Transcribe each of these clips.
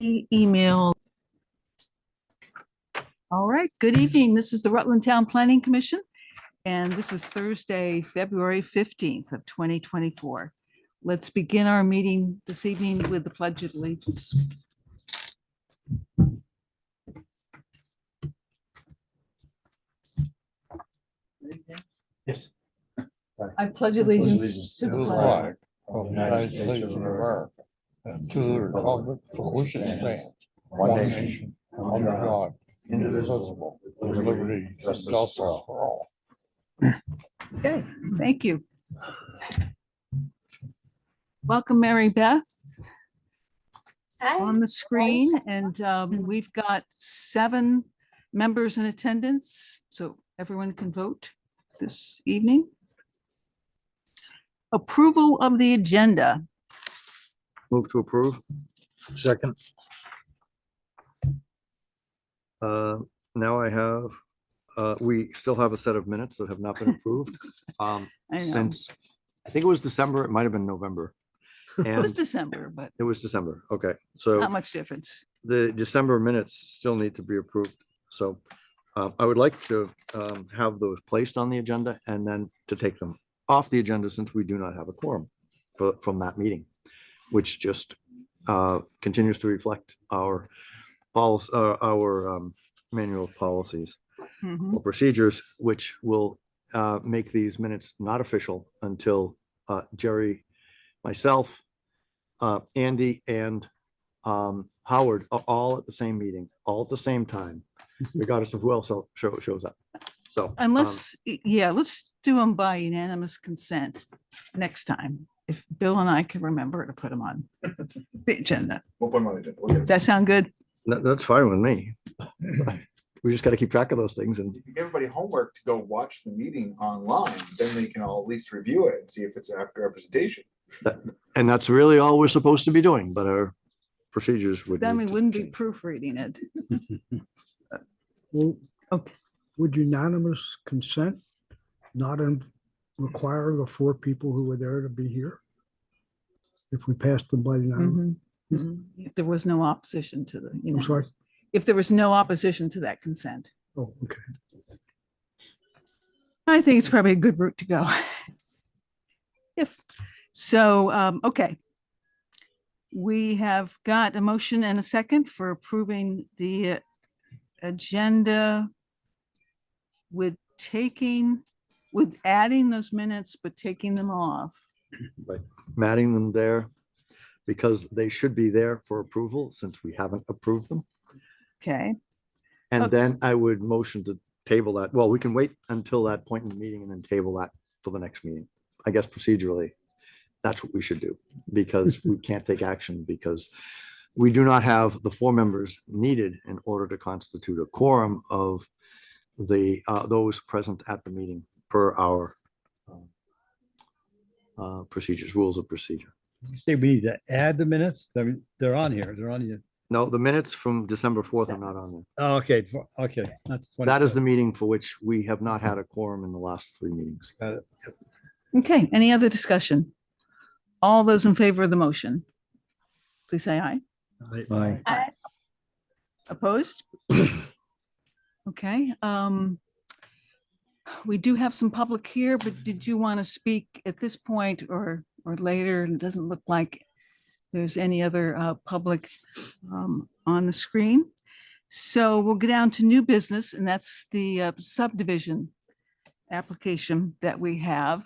email. All right, good evening. This is the Rutland Town Planning Commission, and this is Thursday, February 15th of 2024. Let's begin our meeting this evening with the Pledge of Allegiance. Yes. I pledge allegiance to the flag of the United States of America and to the republic for which it stands, one nation, under God, indivisible, with liberty and justice for all. Okay, thank you. Welcome, Mary Beth. On the screen, and we've got 7 members in attendance, so everyone can vote this evening. Approval of the agenda. Move to approve. Second. Now I have, we still have a set of minutes that have not been approved. I know. Since, I think it was December, it might have been November. It was And December, but it was December, okay, so not much difference. the December minutes still need to be approved. So I would like to have those placed on the agenda and then to take them off the agenda since we do not have a quorum from that meeting, which just continues to reflect our policy, our manual of policies Mhm. or procedures, which will make these minutes not official until Jerry, myself, Andy, and Howard are all at the same meeting, all at the same time, regardless of who else shows up. So Unless, yeah, let's do them by unanimous consent next time. If Bill and I can remember to put them on the agenda. We'll put them on the agenda. We'll get Does that sound good? that's fine with me. We just got to keep track of those things, and If you give everybody homework to go watch the meeting online, then they can all at least review it and see if it's an accurate representation. that's really all we're supposed to be doing, but our procedures would. Then we need to wouldn't be change. proofreading it. Well, Okay. would unanimous consent not require the 4 people who were there to be here? If we passed them by unanimous, Mhm. Mhm. If there was no opposition to the, I'm sorry. if there was no opposition to that consent. Oh, okay. I think it's probably a good route to go. If so, okay. We have got a motion and a second for approving the agenda with adding those minutes, but taking them off. Matting them there because they should be there for approval since we haven't approved them. Okay, And Okay. then I would motion to table that. Well, we can wait until that point in the meeting and then table that for the next meeting. I guess procedurally, that's what we should do because we can't take action because we do not have the 4 members needed in order to constitute a quorum of the those present at the meeting per our procedures, rules of procedure. You say we need to add the minutes? They're on here. They're on here. No, the minutes from December 4th are not on there. Oh, okay, okay. That's That is the 25. meeting for which we have not had a quorum in the last 3 meetings. Got it. okay, any other discussion? All those in favor of the motion, please say aye. Aye. Opposed? Okay, we do have some public here, but did you want to speak at this point or later? It doesn't look like there's any other public on the screen. So we'll go down to new business, and that's the subdivision application that we have.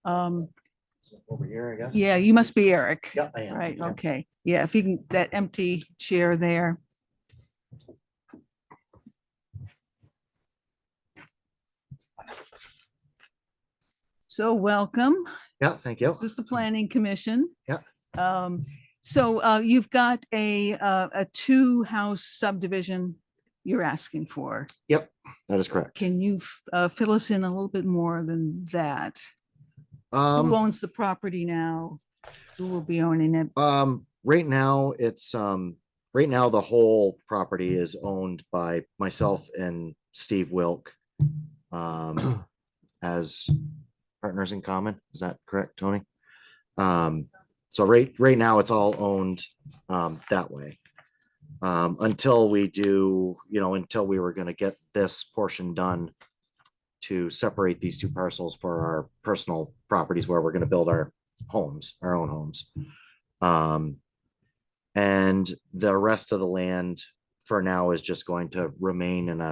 Over here, I guess. Yeah, you must be Eric. Yeah, I am. Right, Yeah. okay. Yeah, if you can, that empty chair there. So welcome. Yeah, thank you. This is the Planning Commission. Yeah. So you've got a 2-house subdivision you're asking for. Yep, that is correct. Can you fill us in a little bit more than that? Who owns the property now? Who will be owning it? Right now, it's, right now, the whole property is owned by myself and Steve Wilk. As partners in common. Is that correct, Tony? So right now it's all owned that way. Until we do, until we were gonna get this portion done to separate these two parcels for our personal properties where we're gonna build our homes, our own homes. And the rest of the land for now is just going to remain in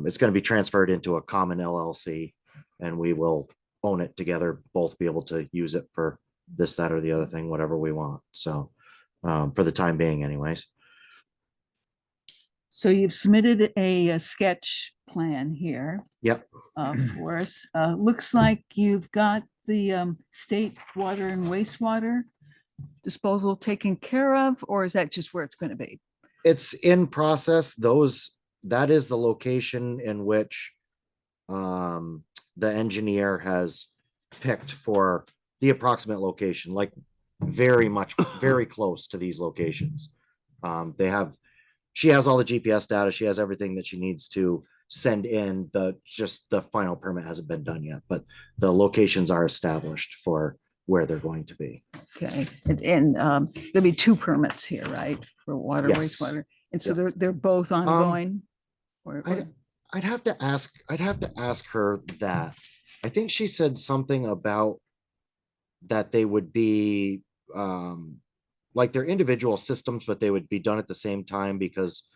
it's gonna be transferred into a common LLC, and we will own it together, both be able to use it for this, that, or the other thing, whatever we want. So, for the time being anyways. So you've submitted a sketch plan here. Yep. For us. Looks like you've got the state water and wastewater disposal taken care of, or is that just where it's going to be? It's in process. That is the location in which the engineer has picked for the approximate location, like very close to these locations. She has all the GPS data. She has everything that she needs to send in. Just the final permit hasn't been done yet, but the locations are established for where they're going to be. Okay, and there'll be two permits here, right? For water, Yes. wastewater. And so Yep. they're both ongoing? I'd have to ask her that. I think she said something about that they would be like they're individual systems, but they would be done at the same time because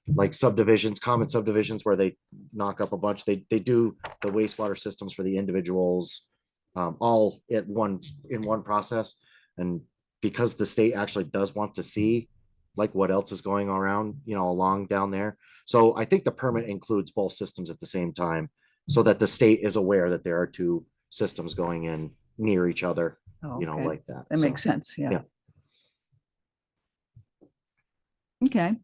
like subdivisions, common subdivisions where they knock up a bunch, they do the wastewater systems for the individuals all in one process. And because the state actually does want to see like what else is going around, along down there. So I think the permit includes both systems at the same time so that the state is aware that there are two systems going in near each other, Okay, like that. that makes sense, yeah. yeah. Okay.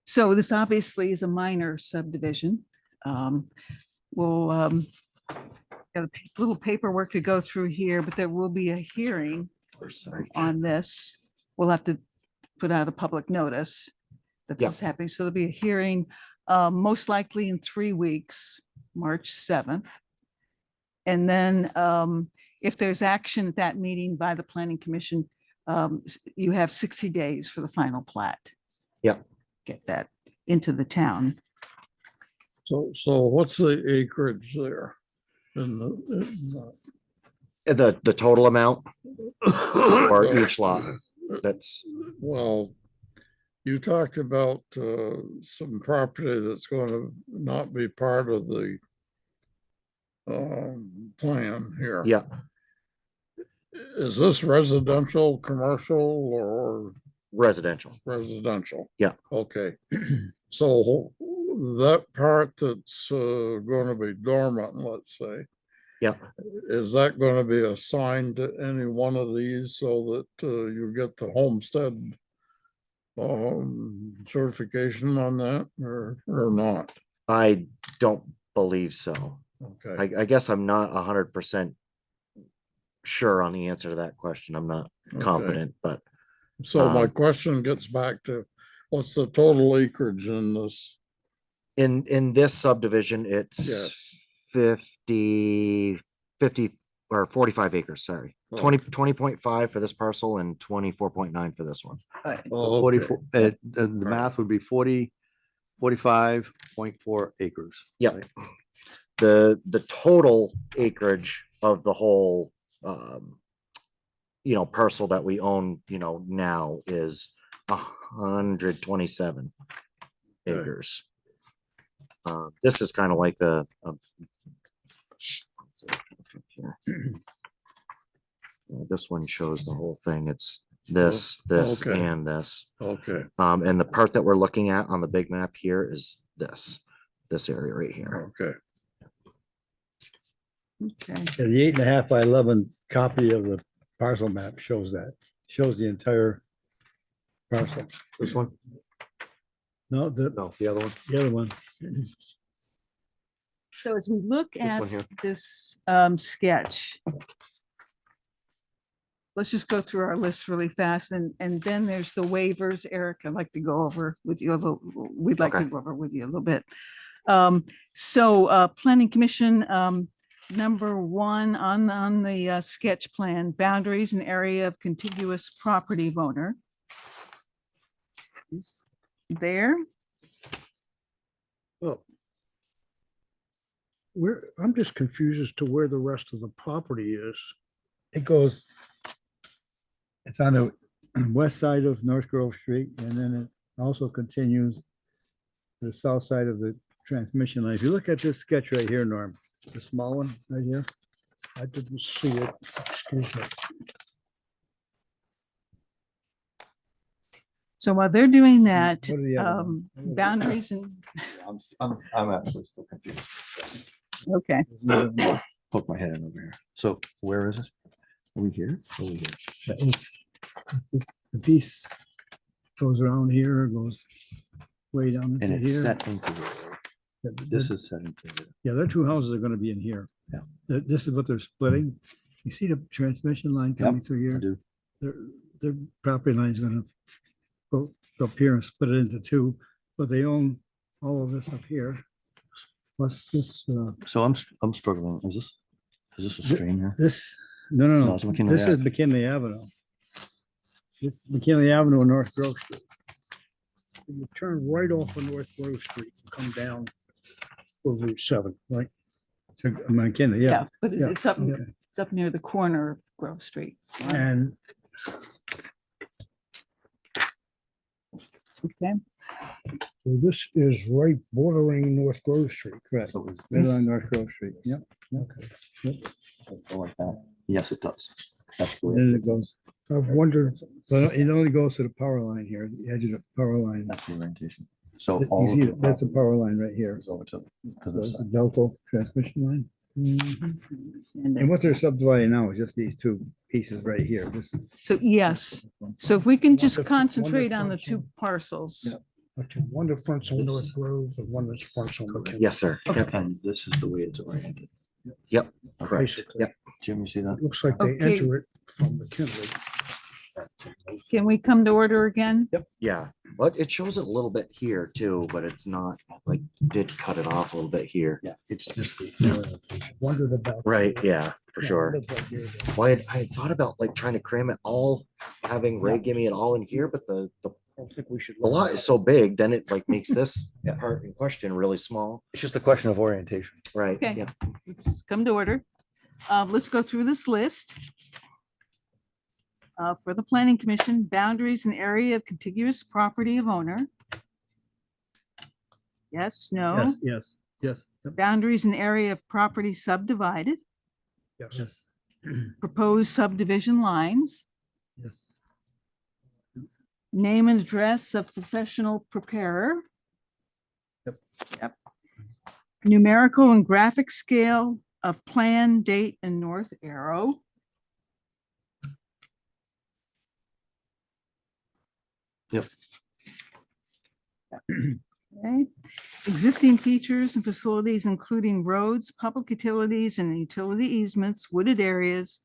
So this obviously is a minor subdivision. We'll got a little paperwork to go through here, but there will be a hearing Sorry. on this. We'll have to put out a public notice that Yeah. this is happening. So there'll be a hearing, most likely in 3 weeks, March 7th. And then if there's action at that meeting by the planning commission, you have 60 days for the final plat. Yeah. Get that into the town. So what's the acreage there? In The total amount for each lot. That's well, you talked about some property that's going to not be part of the plan here. yeah. Is this residential, commercial, or Residential. residential? Yeah. Okay. So that part that's going to be dormant, let's say. Yeah. Is that going to be assigned to any one of these so that you get the homestead certification on that or not? I don't believe so. Okay. I guess I'm not 100% sure on the answer to that question. I'm not Okay. confident, but So my question gets back to what's the total acreage in this? in this subdivision, it's Yes. 50 or 45 acres, sorry. Oh. 20.5 for this parcel and 24.9 for this one. Oh, okay. 44, the math would be 45.4 acres. Yep. right? The total acreage of the whole parcel that we own, now is 127 Okay. acres. This is kind of like the this one shows the whole thing. It's this, Okay. and this. Okay. And the part that we're looking at on the big map here is this area right here. Okay. Okay. Yeah, the 8.5 by 11 copy of the parcel map shows that, shows the entire parcel. This one? No, the No, the other one? other one. So as we look This at one here. this sketch, let's just go through our list really fast, and then there's the waivers. Eric, I'd like to go over with you a little, we'd like to Okay. go over with you a little bit. So planning commission number one on the sketch plan, boundaries and area of contiguous property of owner. Is there, Well, I'm just confused as to where the rest of the property is. It goes, it's on the west side of North Grove Street, and then it also continues to the south side of the transmission line. If you look at this sketch right here, Norm, the small one right here, I didn't see it, excuse me. so while they're doing that, What are the other ones? boundaries and, I'm actually still confused. okay, Poke my head in over here. So where is it? Are we here? Are we here? The piece goes around here, goes way down And into it's here. set into here. This is set into here. Yeah, their two houses are gonna be in here. Yeah. This is what they're splitting. You see the transmission line coming through I here? do. Their property line is gonna go up here and split it into two, but they own all of this up here. Plus this, So I'm struggling. Is this a stream here? this, no, no, No, no, it's McKinley this is Ave. McKinley Avenue. This McKinley Avenue and North Grove Street. You turn right off of North Grove Street and come down for Route 7, right? To McKinley, yeah, yeah. but yeah, it's up, yeah. it's up near the corner of Grove Street. And Okay, so this is right bordering North Grove Street. Correct. So is Right this- along North Grove Street, yep. does it go like that? Yes, it does. That's the way. Then it it is. goes, I've wondered, but it only goes to the power line here, the edge of the power line. That's the orientation. So You all see of it? That's the power line right here. is over to this That's the side. Delco transmission line. and And what they're subdividing now is just these two pieces right here. This, so, yes, so if we can just Wonderful- concentrate on the wonderful. two parcels. Yeah. okay, one that fronts on North Grove and one that fronts on McKinley. Yes, sir. Yep, And this is the way it's oriented. correct. Basically. Yep. Jim, you see that? Looks like they Okay. enter it from McKinley. Can we come to order again? Yeah, but it shows it a little bit here too, but it's not like did cut it off a little bit here. Yeah, it's just. Wondered about. Right, yeah, for Yeah, sure. live right here, though. Well, I thought about like trying to cram it all, having Ray give me it all in here, but the I don't think we should. the lot is so big, then it like makes this part in question really small. It's just a question of orientation. Right, Okay. yeah. Let's come to order. Let's go through this list. For the planning commission, boundaries and area of contiguous property of owner. Yes, no, yes, yes, yes, yep, boundaries and area of property subdivided, Yes. yes, proposed subdivision lines, yes. name and address of professional preparer. Yep. Yep. Numerical and graphic scale of plan, date, and north arrow. Yep. Okay. Existing features and facilities, including roads, public utilities and utility easements, wooded areas,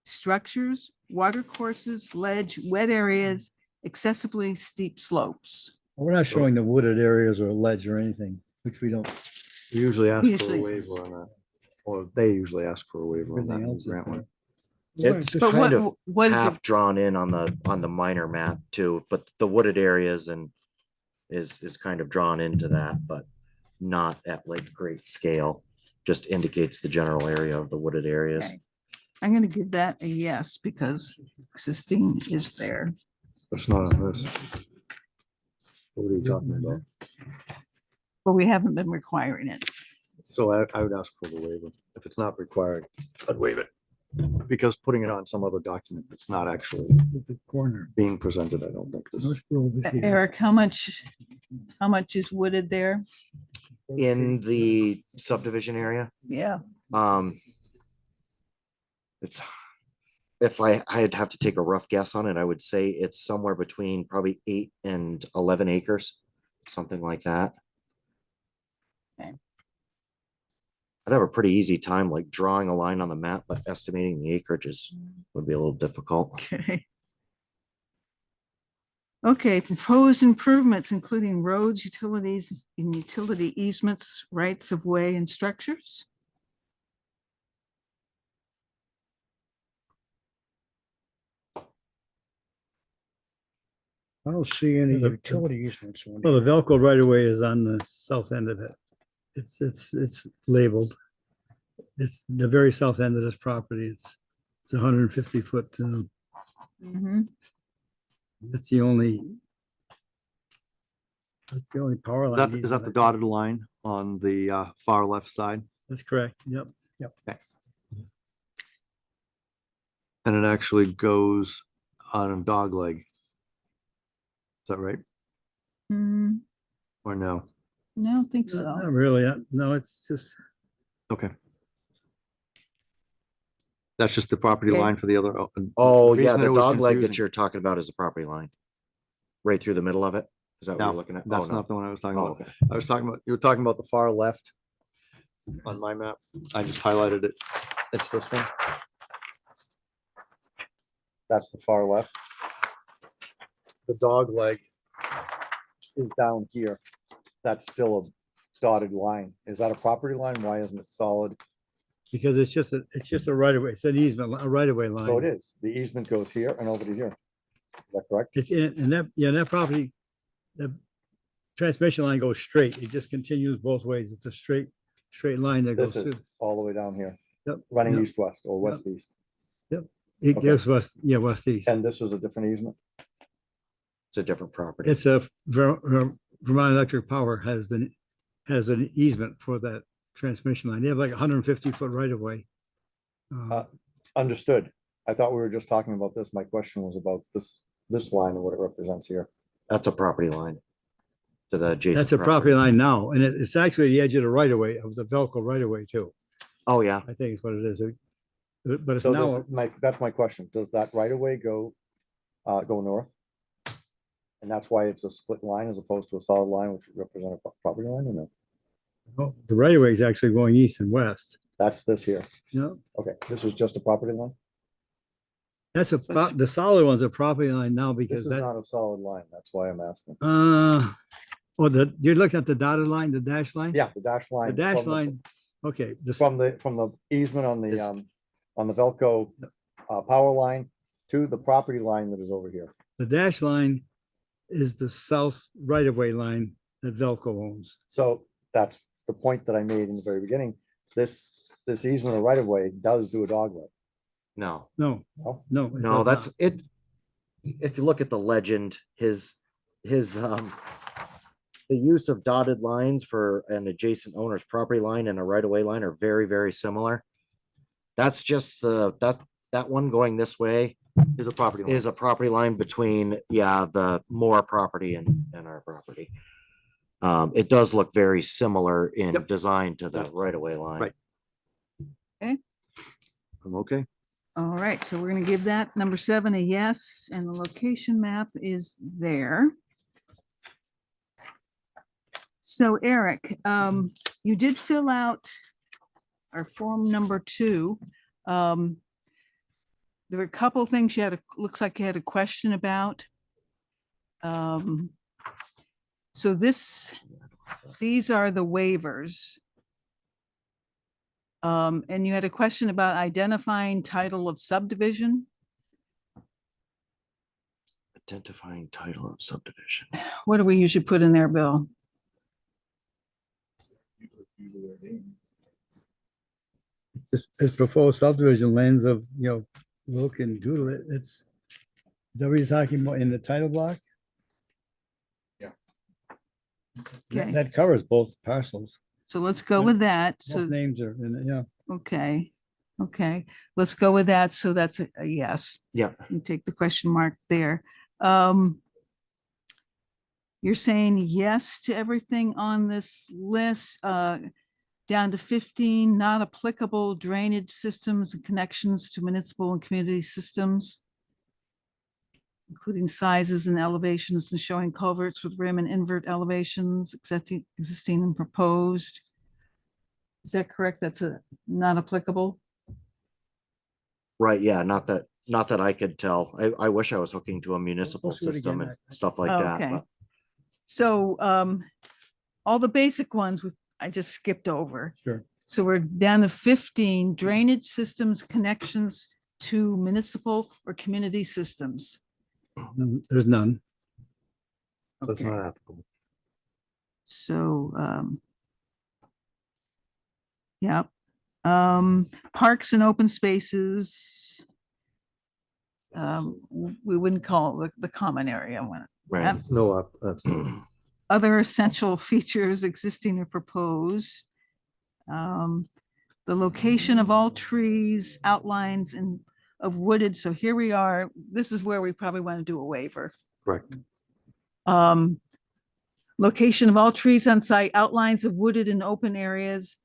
structures, water courses, ledge, wet areas, excessively steep slopes. We're not showing the wooded areas or ledge or anything, which we don't, We usually ask for Usually. a waiver on that. Or they usually ask for a waiver on that. everything and we else is grant there. one. It's But kind of what is it? half drawn in on the minor map too, but the wooded areas and is kind of drawn into that, but not at like great scale. Just indicates the general area of the wooded areas. Okay. I'm gonna give that a yes because existing is there. It's not on this. What are you talking about? But we haven't been requiring it. So I would ask for the waiver. If it's not required, I'd waive it. Because putting it on some other document that's not actually the corner. being presented, I don't think this. North Grove is here. Eric, how much is wooded there? In the subdivision area, Yeah, it's, if I'd have to take a rough guess on it, I would say it's somewhere between probably 8 and 11 acres, something like that. Okay. I'd have a pretty easy time like drawing a line on the map, but estimating the acreage would be a little difficult. okay. Okay, proposed improvements, including roads, utilities, and utility easements, rights of way and structures. I don't see any The- utility easements on Well, the here. Velco right away is on the south end of it. It's labeled. It's the very south end of this property. It's 150 foot. Mhm. That's the only. That's the only power line. Is that easement, the I think. dotted line on the far left side? That's correct. Yep. And it actually goes on a dog leg. Is that right? Mm, Or no? I don't think Not so. not really. No, it's just, Okay. That's just the property Okay. line for the other. Oh, the yeah, reason it the was dog leg that confusing- you're talking about is the property line. Right through the middle of it? Is that what you're No, looking at? Oh, that's no. not the one I was talking Oh, about. okay. I was talking about, you were talking about the far left on my map. I just highlighted it. It's this one. That's the far left. The dog leg is down here. That's still a dotted line. Is that a property line? Why isn't it solid? because it's just a right of way. It's an easement, a right of way line. So it is. The easement goes here and over to here. Is that correct? It's in that, yeah, that property, the transmission line goes straight. It just continues both ways. It's a straight line that goes This is through. all the way down here, Yep. running Yep. east-west or west-east. It okay. goes west, yeah, west east. And this is a different easement? It's a different property. It's Vermont Electric Power has an easement for that transmission line. They have like 150 foot right of way. Understood. I thought we were just talking about this. My question was about this line and what it represents here. That's a property line. To the adjacent. That's a property line now, and it's actually the edge of the right of way of the Velco right of way too. Oh, yeah. I think is what it is. But it's So now, that's my question. Does that right of way go north? And that's why it's a split line as opposed to a solid line, which would represent a property line, or no? oh, the right of way is actually going east and west. That's this here. You know, Okay, this is just a property line? that's the solid one's a property line now This because is not a solid line. That's why I'm asking. well, you're looking at the dotted line, the dash line? Yeah, the dash line. The dash from line, okay, From the easement Is- on the Velco power line to the property line that is over here. the dash line is the south right of way line that Velco owns. So that's the point that I made in the very beginning. This easement or right of way does do a dog leg. No, No, No? no. it no, does that's not. it. If you look at the legend, the use of dotted lines for an adjacent owner's property line and a right of way line are very, very similar. That's just that one going this way Is a property line. is a property line between, yeah, the Moore property and our property. It does look very similar in Yep. design to the Yep. right of way line. Right. I'm okay. All right, so we're gonna give that number 7 a yes, and the location map is there. So Eric, you did fill out our form number 2. There were a couple things looks like you had a question about. So these are the waivers. And you had a question about identifying title of subdivision. Identifying title of subdivision. What do we usually put in there, Bill? Just as proposed subdivision lands of, Wilk and Doodle, is that what you're talking about in the title block? Okay. That covers both parcels. So let's go Yeah. with that. Both So, names are, yeah. okay, let's go with that. So that's a yes. Yeah. You take the question mark there. You're saying yes to everything on this list, down to 15, not applicable drainage systems and connections to municipal and community systems, including sizes and elevations and showing culverts with rim and invert elevations, existing and proposed. Is that correct? That's not applicable? Right, yeah, not that I could tell. I wish I was hooking to a municipal Let's do it system again. and stuff like Oh, that. okay. but- So all the basic ones I just skipped over. Sure. So we're down to 15 drainage systems, connections to municipal or community systems. There's none. So it's Okay. not applicable. So, yeah. Parks and open spaces. We wouldn't call it the common area one. Right. No, that's, Other essential features existing or proposed. The location of all trees, outlines and of wooded, so here we are, this is where we probably want to do a waiver. correct. Location of all trees on site, outlines of wooded and open areas,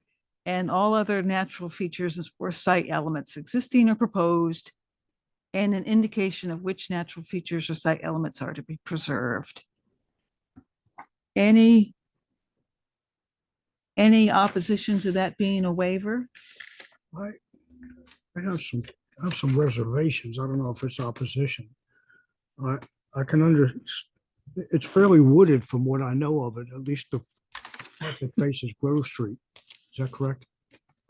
and all other natural features or site elements existing or proposed, and an indication of which natural features or site elements are to be preserved. Any opposition to that being a waiver? I have some reservations. I don't know if it's opposition. I can it's fairly wooded from what I know of it, at least the part that faces Grove Street. Is that correct?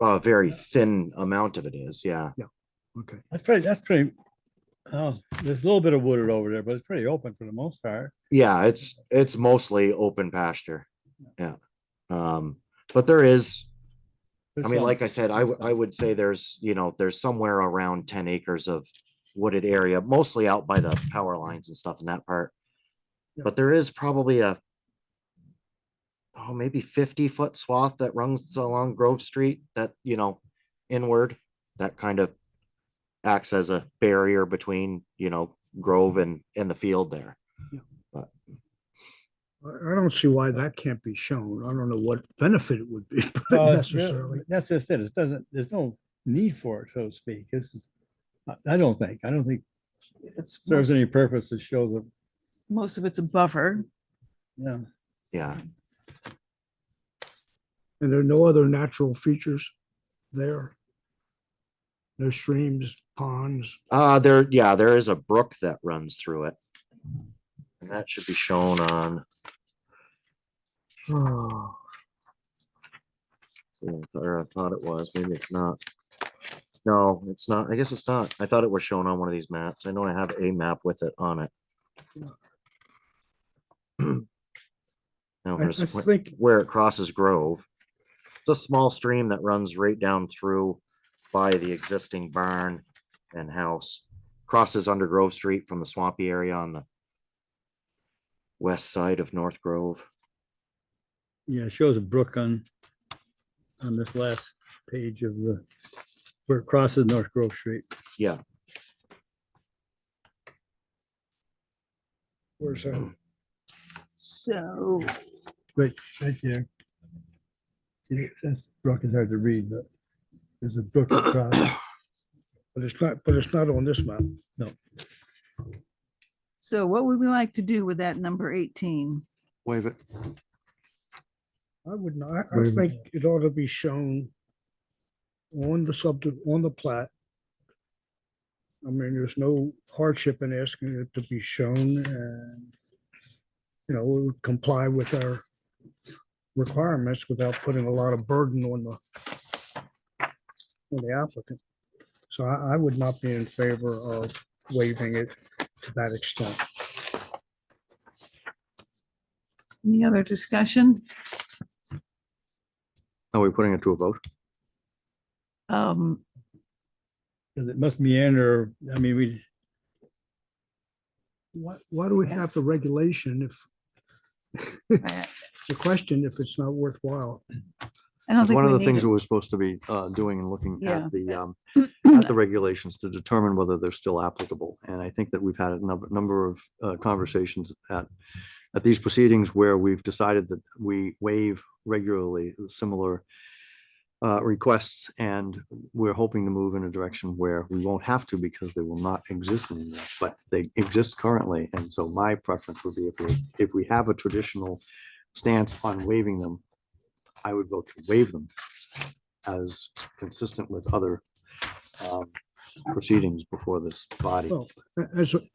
A very thin amount of it is, yeah. Okay. That's pretty, there's a little bit of wooded over there, but it's pretty open for the most part. Yeah, it's mostly open pasture. Yeah. But there is, I There's mean, some- like I said, I would say there's, there's somewhere around 10 acres of wooded area, mostly out by the power lines and stuff in that part. Yeah. But there is probably maybe 50-foot swath that runs along Grove Street that, inward, that kind of acts as a barrier between, Grove and the field there. I don't see why that can't be shown. I don't know what benefit it would be Well, it's really- necessarily. That's just it. It doesn't, there's no need for it, so to speak. This is, I don't think It's serves any purpose to show the, most of it's a buffer. yeah. Yeah. And there are no other natural features there? No streams, ponds? There is a brook that runs through it. And that should be shown on, Oh, or I thought it was, maybe it's not. No, it's not. I guess it's not. I thought it was shown on one of these maps. I know I have a map with it on it. Now, I here's think, where it crosses Grove. It's a small stream that runs right down through by the existing barn and house. Crosses under Grove Street from the swampy area on the west side of North Grove. Yeah, it shows a brook on this last page of where it crosses North Grove Street. Yeah, where's that? So, Right there. See, that's brook is hard to read, but there's a brook across. But it's not on this map. so what would we like to do with that number 18? Waive it. I would not, I Wait a think it ought to be shown on the plat. I mean, there's no hardship in asking it to be shown and, it would comply with our requirements without putting a lot of burden on the applicant. So I would not be in favor of waiving it to that extent. Any other discussion? Are we putting it to a vote? Um, Because it must meander, I mean, Why do we have the regulation if, I the question if it's not worthwhile? don't It's think one of we the things need that it. we're supposed to be doing and looking Yeah. at the regulations to determine whether they're still applicable. And I think that we've had a number of conversations at these proceedings where we've decided that we waive regularly similar requests, and we're hoping to move in a direction where we won't have to because they will not exist anymore, but they exist currently. And so my preference would be if we have a traditional stance on waiving them, I would vote to waive them as consistent with other proceedings before this body. Well,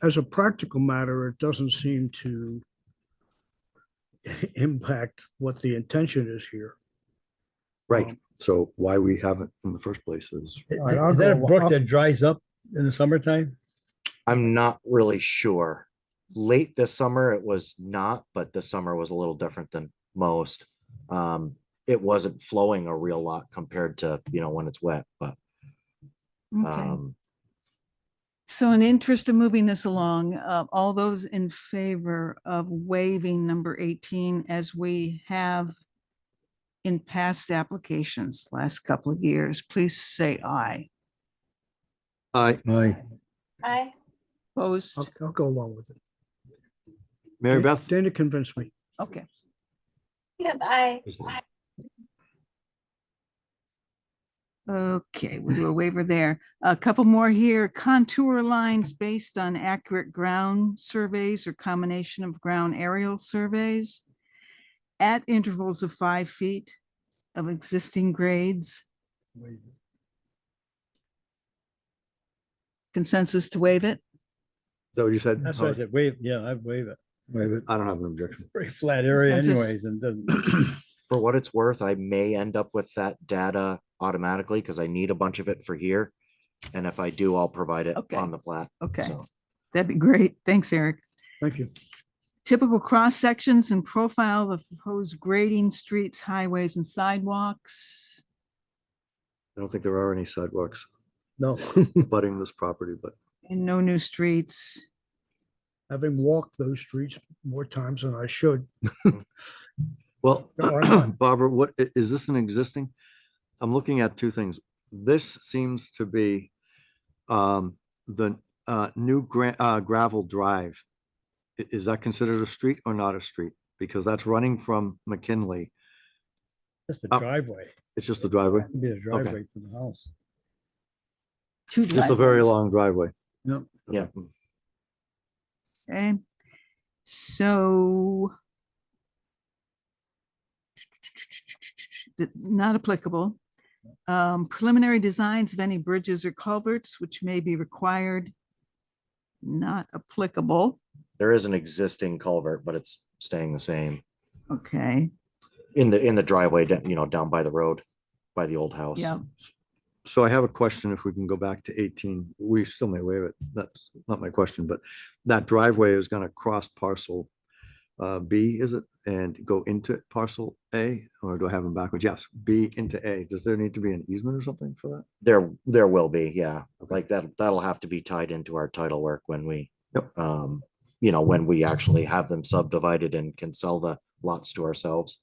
as a practical matter, it doesn't seem to impact what the intention is here. Right. So why we have it in the first place is, right, I'll is that a go- brook I'll- that dries up in the summertime? I'm not really sure. late this summer, it was not, but this summer was a little different than most. It wasn't flowing a real lot compared to, when it's wet, but, Okay. So in the interest of moving this along, all those in favor of waiving number 18 as we have in past applications, last couple of years, please say aye. Aye. Aye. Opposed? I'll go along with it. Mary Beth? Dana convinced me. Okay. Yep, aye. Okay, we'll do a waiver there. A couple more here. Contour lines based on accurate ground surveys or combination of ground aerial surveys at intervals of 5 feet of existing grades. Consensus to waive it? Is that what you said? That's what I said, waive, yeah, I'd waive it. Waive it. I don't have an objection. Pretty flat area Consensus. anyways, and doesn't, for what it's worth, I may end up with that data automatically because I need a bunch of it for here. And if I do, I'll provide it Okay. on the plat. Okay, So, that'd be great. Thanks, Eric. Thank you. Typical cross sections and profile of proposed grading, streets, highways, and sidewalks. I don't think there are any sidewalks No, abutting this property, but And no new streets. having walked those streets more times than I should. well, There are none. Barbara, is this an existing? I'm looking at two things. This seems to be the new gravel drive. Is that considered a street or not a street? Because that's running from McKinley. just a Oh. driveway, It's just the driveway. it'd be a driveway to the house. Two Just a very driveways. long driveway. Yep. yeah. Okay, so. Not applicable. Preliminary designs of any bridges or culverts which may be required. Not applicable. There is an existing culvert, but it's staying the same Okay, in the driveway, down by the road, by the old house. yeah, So I have a question, if we can go back to 18, we still may waive it. That's not my question, but that driveway is gonna cross parcel B, is it? And go into parcel A, or do I have them backwards? Yes, B into A. Does there need to be an easement or something for that? There will be, yeah. Okay. Like that'll have to be tied into our title work when we, Yep. when we actually have them subdivided and can sell the lots to ourselves.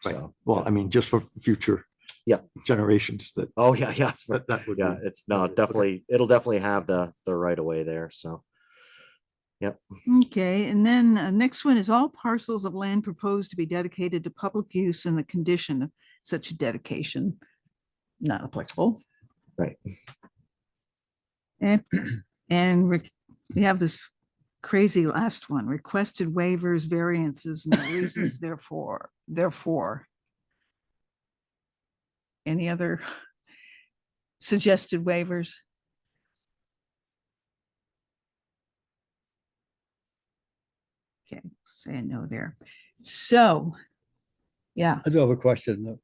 Right. So, Well, I mean, just for future. Yeah. Generations that, oh, yeah, yeah. that would be. Yeah, it's no, Okay. definitely, it'll definitely have the right of way there, so. okay, and then next one is all parcels of land proposed to be dedicated to public use and the condition of such a dedication. Not applicable. Right. And we have this crazy last one, requested waivers, variances, and the reasons therefore. Any other suggested waivers? Okay, say no there. So, yeah, I do have a question.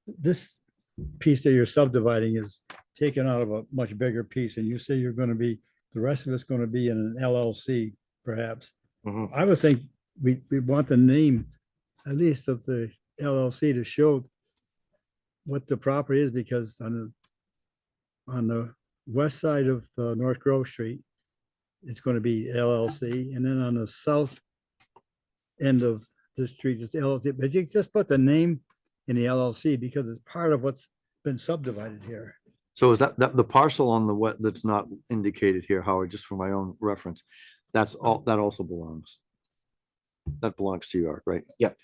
This piece that you're subdividing is taken out of a much bigger piece, and you say you're gonna be, the rest of it's gonna be in an LLC perhaps. Mhm. I would think we want the name, at least of the LLC, to show what the property is, because on the west side of North Grove Street, it's gonna be LLC, and then on the south end of the street, it's LLC, but you just put the name in the LLC because it's part of what's been subdivided here. So is that the parcel on the wet that's not indicated here, Howard, just for my own reference? That's all, that also belongs. That belongs to you, right? Yep.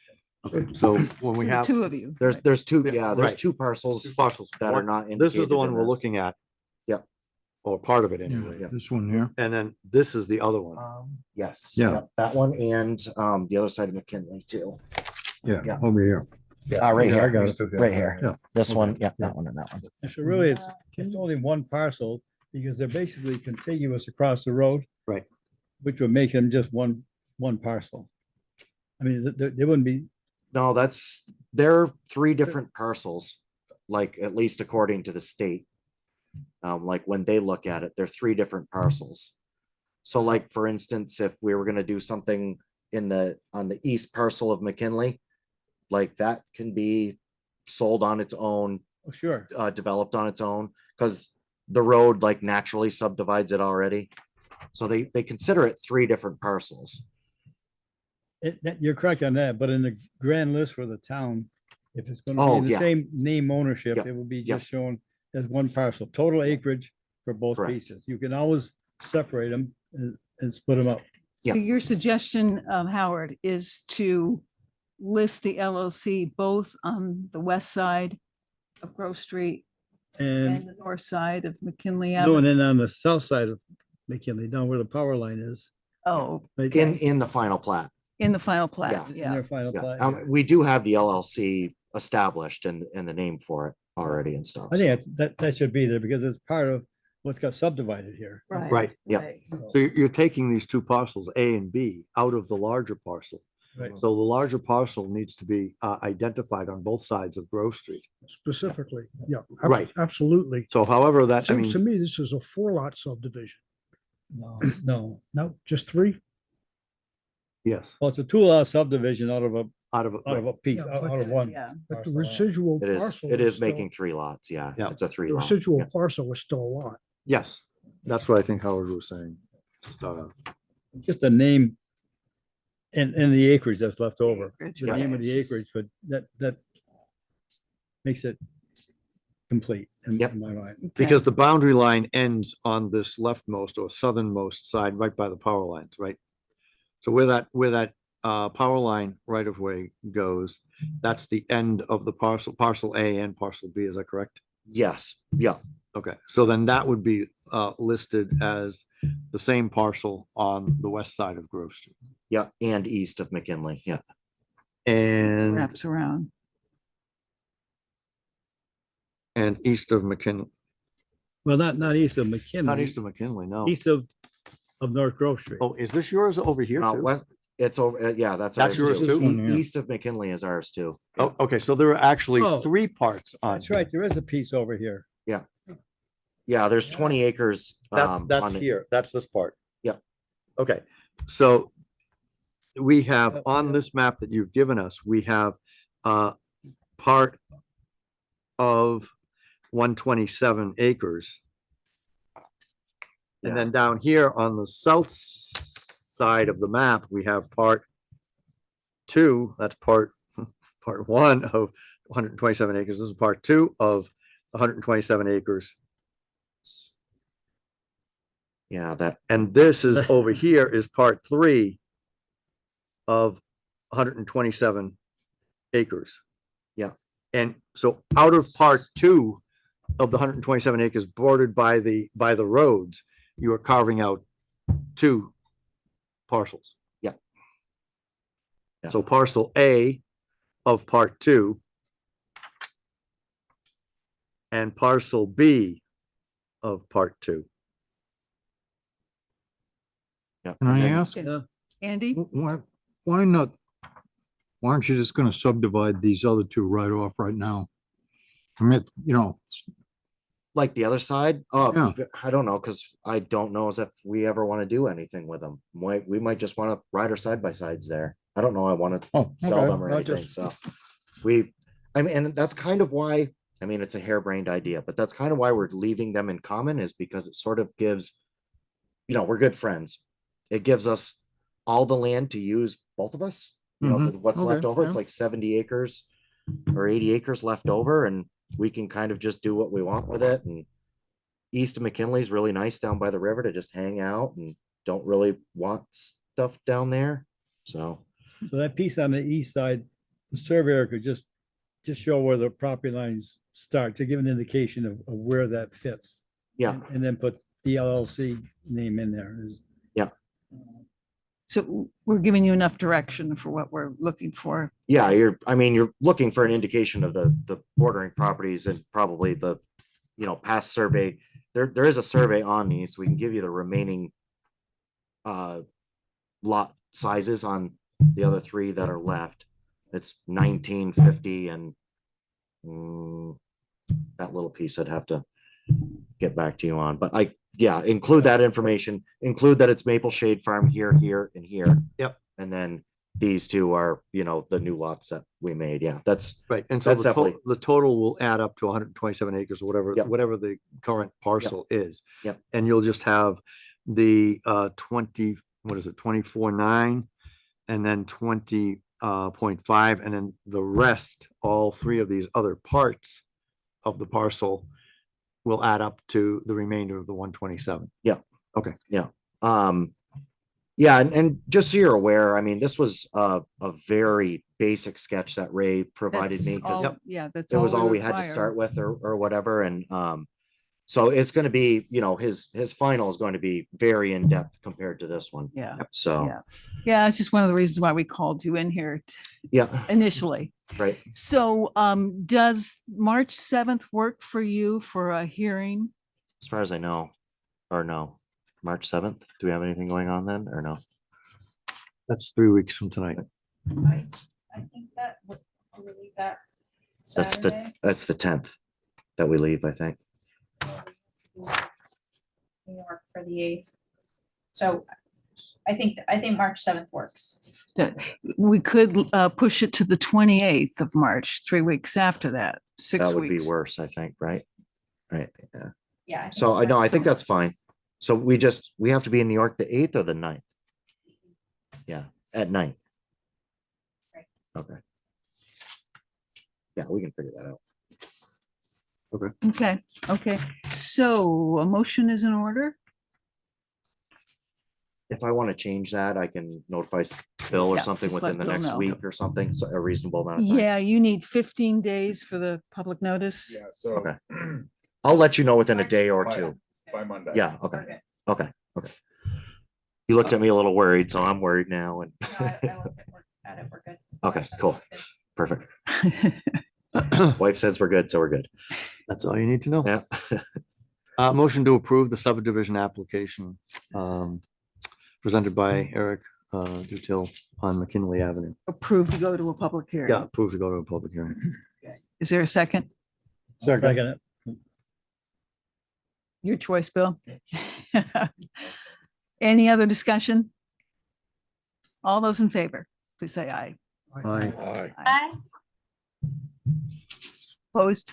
Okay, so when we the have two of you. There's right. two, Yeah, yeah, there's right. two parcels parcels, that are one- not. this is the indicated one in we're this. looking at. Yep. Or part of it anyway. Yeah. This one here. And then this is the other one. Yes. Yeah. yep, that one and the other side of McKinley too. Yeah, Yeah. over here. Right Yeah, I here, got it. right here. Yeah. This one, yeah, Yeah. that one and that one. And so really, it's only one parcel, because they're basically contiguous across the road. Right. Which would make them just one parcel. I mean, they wouldn't be, No, they're three different parcels, like at least according to the state. Like when they look at it, they're three different parcels. So like, for instance, if we were gonna do something on the east parcel of McKinley, like that can be sold on its own, Oh, sure. developed on its own, because the road like naturally subdivides it already. So they consider it three different parcels. You're correct on that, but in the grand list for the town, if it's gonna be Oh, in the yeah. same name ownership, Yep, it will be yep. just shown as one parcel, total acreage for both Correct. pieces. You can always separate them and split them up. Yeah. So your suggestion, Howard, is to list the LLC both on the west side of Grove Street and And the north side of McKinley no, and Avenue? then on the south side of McKinley, down where the power line is. Oh, Right In the final plat. in the final plat, Yeah. in yeah. their final Yeah, plat. we do have the LLC established and the name for it already and stuff. I so. think that should be there because it's part of what's got subdivided here. Right. Yeah. So you're taking these two parcels, A and B, out of the larger parcel. Right. So the larger parcel needs to be identified on both sides of Grove Street. Specifically, yeah. Right. Absolutely. So however that, I Seems to mean, me this is a 4-lot subdivision. No, No, just 3? yes, well, it's a 2-lot subdivision out of out of, a piece, Yeah, out but- of one. Yeah. But the parcel. residual It is, parcel. it is still- making 3 lots. Yeah, Yeah. it's a 3 The lot. residual Yeah. parcel is still a lot. yes, that's what I think Howard was saying. to start out. Just a name and the acreage that's left over, Acreage, the yeah. name of the acreage, but that makes it complete in Yep. in my mind. Okay. Because the boundary line ends on this leftmost or southernmost side, right by the power lines, right? So where that power line right of way goes, that's the end of the parcel A and parcel B, is that correct? Yes, yeah, Okay, so then that would be listed as the same parcel on the west side of Grove Street. yeah, and east of McKinley, yeah. And Wraps around. east of McKinley, Well, not east of McKinley. not east of McKinley, no. East of North Grove Street. Oh, is this yours over here too? West, it's over, yeah, that's. That's ours yours too? E- East of McKinley is ours too. Oh, okay, so there are actually Oh. 3 parts on. That's right, there is a piece over here. Yeah, there's 20 acres. That's on it. here, that's this part. Yep. Okay, so we have Yep, on yep. this map that you've given us, we have part of 127 acres. And then down here on the south side of the map, we have part 2, that's part 1 of 127 acres. This is part 2 of 127 acres. Yeah, that, And this is over here is part 3 of 127 acres. Yeah. And so out of part 2 of the 127 acres bordered by the roads, you are carving out 2 parcels. Yeah. Yeah. So parcel A of part 2 and parcel B of part 2. yeah. Can and I then- ask, Yeah. Andy? why not? Why aren't you just gonna subdivide these other 2 right off right now? I mean, Like the other side? Yeah. I don't know, because I don't know as if we ever want to do anything with them. We might just want to ride our side by sides there. I don't know. I want to oh, sell okay, them or I anything, just- so. I mean, and that's kind of why, I mean, it's a harebrained idea, but that's kind of why we're leaving them in common, is because it sort of gives, we're good friends. It gives us all the land to use, both of us, Mhm, what's okay, left over. It's yeah. like 70 acres or 80 acres left over, and we can kind of just do what we want with it. And east of McKinley is really nice down by the river to just hang out, and don't really want stuff down there. So, So that piece on the east side, the surveyor could just show where the property lines start to give an indication of where that fits. yeah, And then put the LLC name in there is. Yeah. So we're giving you enough direction for what we're looking for. yeah, you're looking for an indication of the bordering properties and probably the, past survey. There is a survey on these, so we can give you the remaining lot sizes on the other 3 that are left. It's 1950 and that little piece I'd have to get back to you on, but yeah, include that information, include that it's Maple Shade Farm here, here, and here. Yep. And then these two are, you know, the new lots that we made. Yeah, that's, Right, and so That's the total, definitely- the total will add up to 127 acres or whatever, Yep. whatever the current parcel is. Yep. And you'll just have the 20, what is it, 24.9, and then 20.5, and then the rest, all three of these other parts of the parcel will add up to the remainder of the 127. Yeah, and just so you're aware, I mean, this was a very basic sketch that Ray provided That's me because all- Yeah, that's it was all we had to require. start with or whatever. And so it's going to be, you know, his final is going to be very in depth compared to this one. Yeah, So, yeah. Yeah, it's just one of the reasons why we called you in here yeah, initially. right. So, does March 7th work for you for a hearing? As far as I know, or no, March 7th. Do we have anything going on then or no? That's 3 weeks from tonight. I think that, do we leave that That's the 10th that we leave, I think. New York for the 8th. So I think March 7th works. We could push it to the 28th of March, 3 weeks after that, 6 That would be weeks. worse, I think, right? Right, yeah. Yeah. So I know, I think that's fine. So we have to be in New York the 8th or the 9th? Yeah, at night. Right. Okay. Yeah, we can figure that out. Okay. So a motion is in order? If I want to change that, I can notify Bill or Yeah, something just let within the Bill next know. week or something, so a reasonable amount of time. Yeah, you need 15 days for the public notice. Yeah, so Okay. I'll let you know within a day or March two. by Monday. Yeah, We're okay, good. okay. You looked at me a little worried, so I'm worried now and, No, I looked at it, we're good. okay, cool, perfect. Wife says we're good, so we're good. That's all you need to know. Yeah. Motion to approve the subdivision application presented by Eric Dutil on McKinley Avenue. Approved to go to a public hearing. Yeah, approved to go to a public hearing. Is there a second? Second. Your choice, Bill. Any other discussion? All those in favor, please say aye. Aye. Aye. Aye. Opposed?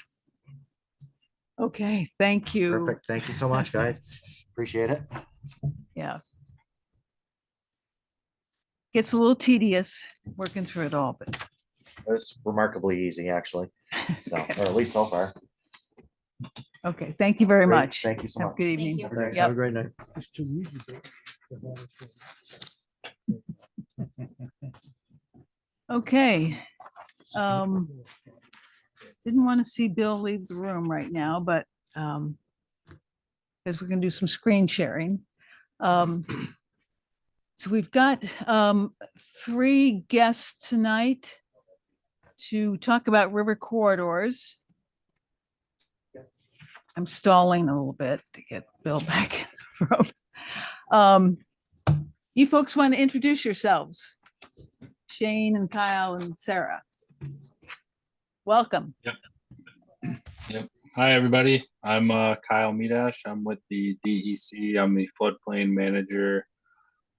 Okay, thank you. Perfect. Thank you so much, guys. Appreciate it. Yeah. Gets a little tedious working through it all, but It's remarkably easy, actually. So, or at least so far. okay, thank you very Great. much. Thank you so Have a much. good Thank evening. you. Thanks. Yep. Have a great night. It's too easy. Okay. Didn't want to see Bill leave the room right now, but because we're gonna do some screen sharing. So we've got 3 guests tonight to talk about river corridors. I'm stalling a little bit to get Bill back in the room. You folks want to introduce yourselves? Shane and Kyle and Sarah. Welcome. Hi, everybody. I'm Kyle Midash. I'm with the DEC. I'm the floodplain manager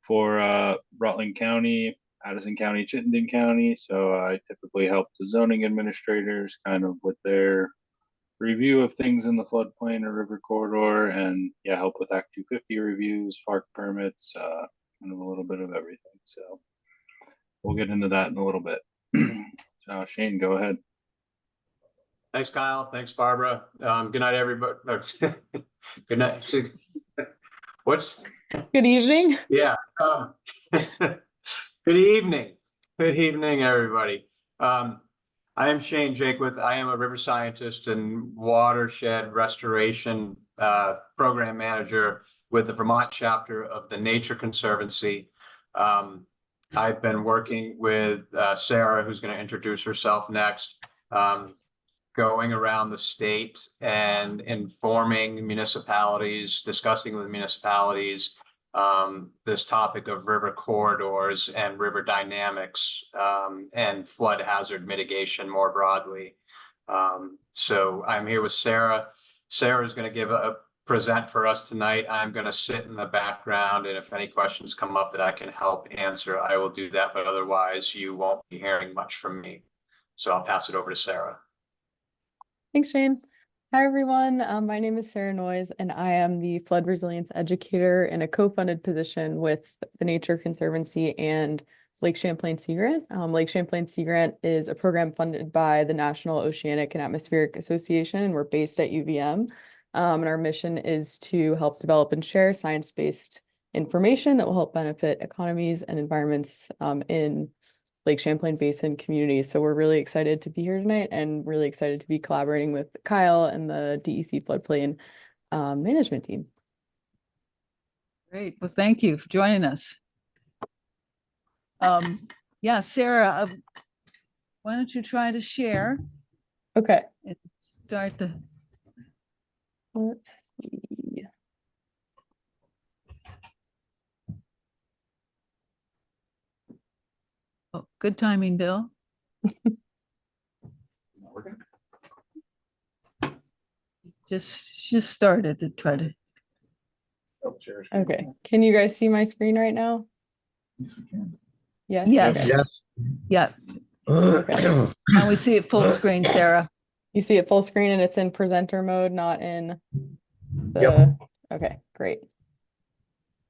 for Rutland County, Addison County, Chittenden County. So I typically help the zoning administrators kind of with their review of things in the floodplain or river corridor, and yeah, help with Act 250 reviews, FARC permits, kind of a little bit of everything. So we'll get into that in a little bit. Shane, go ahead. Thanks, Kyle. Thanks, Barbara. Good night, everybody. Good night. What's, Good evening. yeah. Good evening. Good evening, everybody. I am Shane Jakewith. I am a river scientist and watershed restoration program manager with the Vermont chapter of the Nature Conservancy. I've been working with Sarah, who's going to introduce herself next, going around the state and informing municipalities, discussing with municipalities this topic of river corridors and river dynamics and flood hazard mitigation more broadly. So I'm here with Sarah. Sarah is going to give a present for us tonight. I'm going to sit in the background, and if any questions come up that I can help answer, I will do that, but otherwise you won't be hearing much from me. So I'll pass it over to Sarah. Thanks, Shane. Hi, everyone. My name is Sarah Noyes, and I am the flood resilience educator in a co-funded position with the Nature Conservancy and Lake Champlain Sea Grant. Lake Champlain Sea Grant is a program funded by the National Oceanic and Atmospheric Association, and we're based at UVM. And our mission is to help develop and share science-based information that will help benefit economies and environments in Lake Champlain Basin communities. So we're really excited to be here tonight and really excited to be collaborating with Kyle and the DEC floodplain management team. Great. Well, thank you for joining us. Yeah, Sarah, why don't you try to share Okay, and start the, let's see. oh, good timing, Bill. Just started to try to, Okay, can you guys see my screen right now? Yes. Yes. Okay. Yes. yeah. Okay. Now we see it full screen, Sarah. You see it full screen and it's in presenter mode, not in the, Yep. okay, great.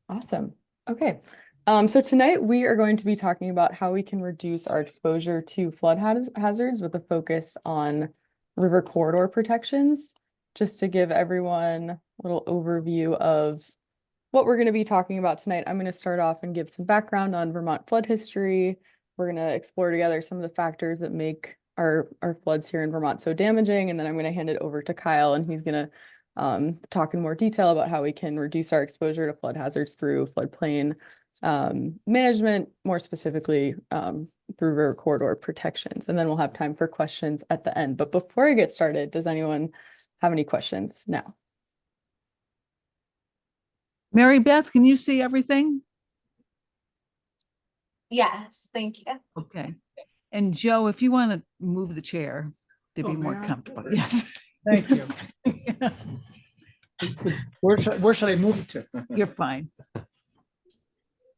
Awesome. Okay. So tonight we are going to be talking about how we can reduce our exposure to flood hazards with a focus on river corridor protections. Just to give everyone a little overview of what we're going to be talking about tonight, I'm going to start off and give some background on Vermont flood history. We're going to explore together some of the factors that make our floods here in Vermont so damaging. And then I'm going to hand it over to Kyle, and he's going to talk in more detail about how we can reduce our exposure to flood hazards through floodplain management, more specifically through river corridor protections. And then we'll have time for questions at the end. But before I get started, does anyone have any questions now? Mary Beth, can you see everything? Yes, thank you. Okay. And Joe, if you want to move the chair to be Oh, more may I? comfortable. Yes. Thank you. Where should I move it to? You're fine.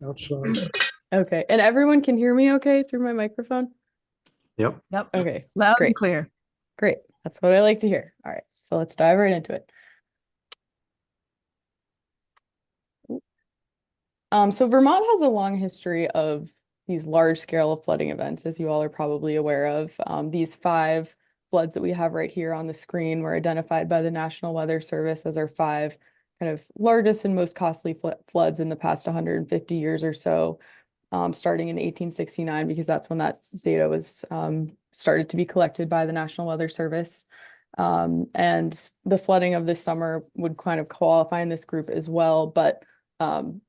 Outside. Okay. And everyone can hear me okay through my microphone? Yep. Yep. Okay, Loud great. and clear. Great. That's what I like to hear. All right. So let's dive right into it. So Vermont has a long history of these large scale flooding events, as you all are probably aware of. These 5 floods that we have right here on the screen were identified by the National Weather Service as our 5 kind of largest and most costly floods in the past 150 years or so, starting in 1869, because that's when that data was started to be collected by the National Weather Service. And the flooding of this summer would kind of qualify in this group as well, but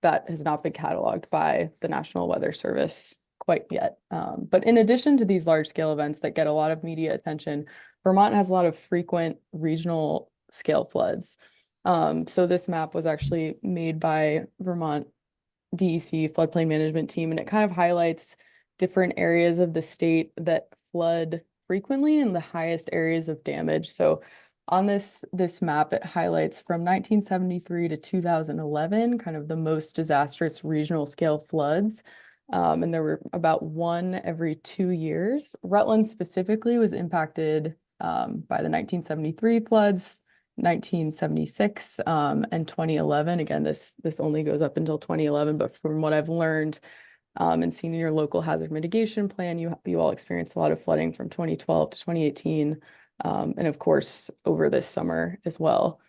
that has not been cataloged by the National Weather Service quite yet. But in addition to these large scale events that get a lot of media attention, Vermont has a lot of frequent regional scale floods. So this map was actually made by Vermont DEC floodplain management team, and it kind of highlights different areas of the state that flood frequently and the highest areas of damage. So on this map, it highlights from 1973 to 2011, kind of the most disastrous regional scale floods. And there were about 1 every 2 years. Rutland specifically was impacted by the 1973 floods, 1976, and 2011. Again, this only goes up until 2011, but from what I've learned and seen in your local hazard mitigation plan, you all experienced a lot of flooding from 2012 to 2018. And of course, over this summer as well.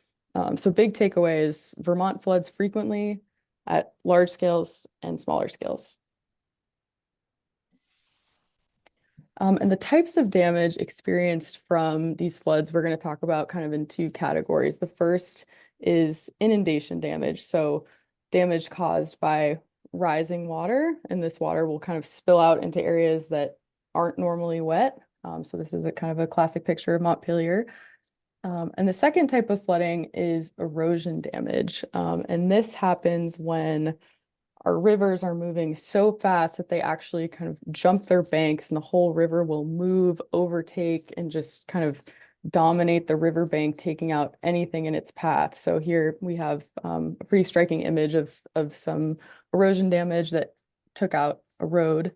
So big takeaway is Vermont floods frequently at large scales and smaller scales. And the types of damage experienced from these floods, we're going to talk about kind of in 2 categories. The first is inundation damage. So damage caused by rising water, and this water will kind of spill out into areas that aren't normally wet. So this is a kind of a classic picture of Montpelier. And the second type of flooding is erosion damage. And this happens when our rivers are moving so fast that they actually kind of jump their banks, and the whole river will move, overtake, and just kind of dominate the riverbank, taking out anything in its path. So here we have a pretty striking image of some erosion damage that took out a road.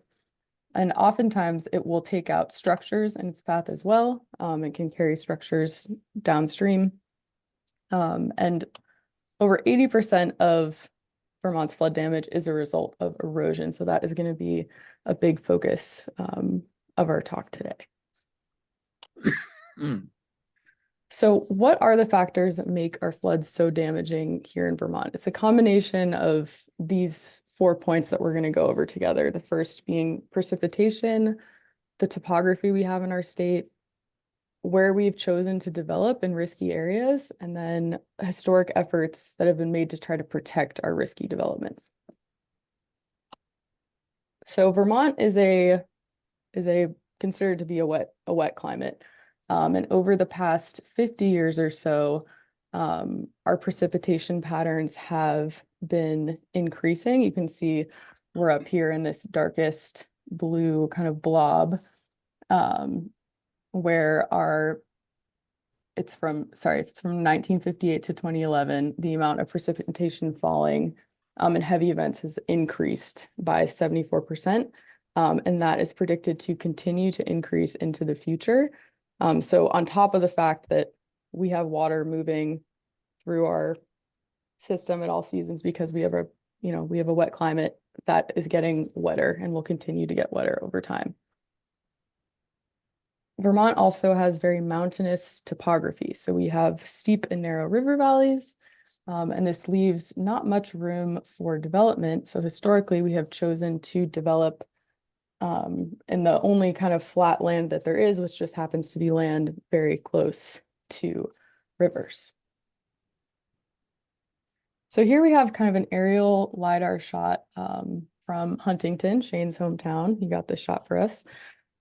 And oftentimes it will take out structures in its path as well. It can carry structures downstream. And over 80% of Vermont's flood damage is a result of erosion. So that is going to be a big focus of our talk today. So what are the factors that make our floods so damaging here in Vermont? It's a combination of these 4 points that we're going to go over together. The first being precipitation, the topography we have in our state, where we've chosen to develop in risky areas, and then historic efforts that have been made to try to protect our risky developments. So Vermont is considered to be a wet climate. And over the past 50 years or so, our precipitation patterns have been increasing. You can see we're up here in this darkest blue kind of blob, where it's from 1958 to 2011, the amount of precipitation falling in heavy events has increased by 74%. And that is predicted to continue to increase into the future. So on top of the fact that we have water moving through our system at all seasons because we have a wet climate that is getting wetter and will continue to get wetter over time. Vermont also has very mountainous topography. So we have steep and narrow river valleys, and this leaves not much room for development. So historically, we have chosen to develop in the only kind of flat land that there is, which just happens to be land very close to rivers. So here we have kind of an aerial LiDAR shot from Huntington, Shane's hometown. He got this shot for us.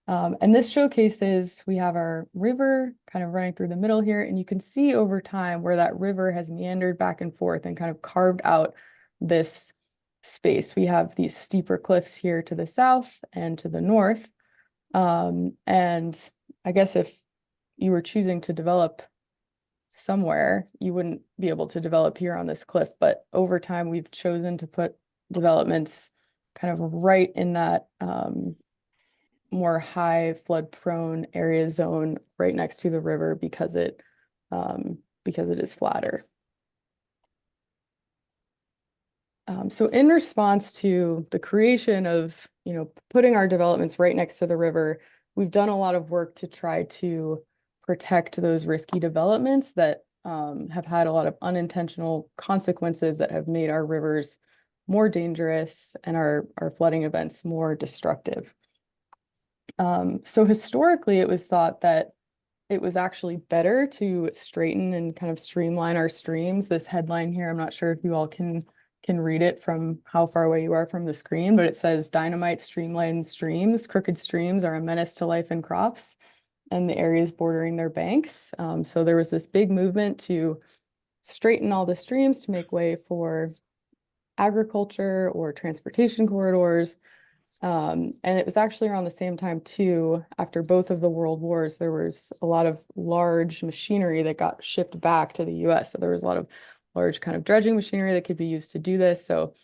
And this showcases, we have our river kind of running through the middle here, and you can see over time where that river has meandered back and forth and kind of carved out this space. We have these steeper cliffs here to the south and to the north. And I guess if you were choosing to develop somewhere, you wouldn't be able to develop here on this cliff. But over time, we've chosen to put developments kind of right in that more high flood prone area zone right next to the river because it is flatter. So in response to the creation of, putting our developments right next to the river, we've done a lot of work to try to protect those risky developments that have had a lot of unintentional consequences that have made our rivers more dangerous and our flooding events more destructive. So historically, it was thought that it was actually better to straighten and kind of streamline our streams. This headline here, I'm not sure if you all can read it from how far away you are from the screen, but it says dynamite streamlined streams. Crooked streams are a menace to life and crops and the areas bordering their banks. So there was this big movement to straighten all the streams to make way for agriculture or transportation corridors. And it was actually around the same time too, after both of the world wars, there was a lot of large machinery that got shipped back to the US. So there was a lot of large kind of dredging machinery that could be used to do this. So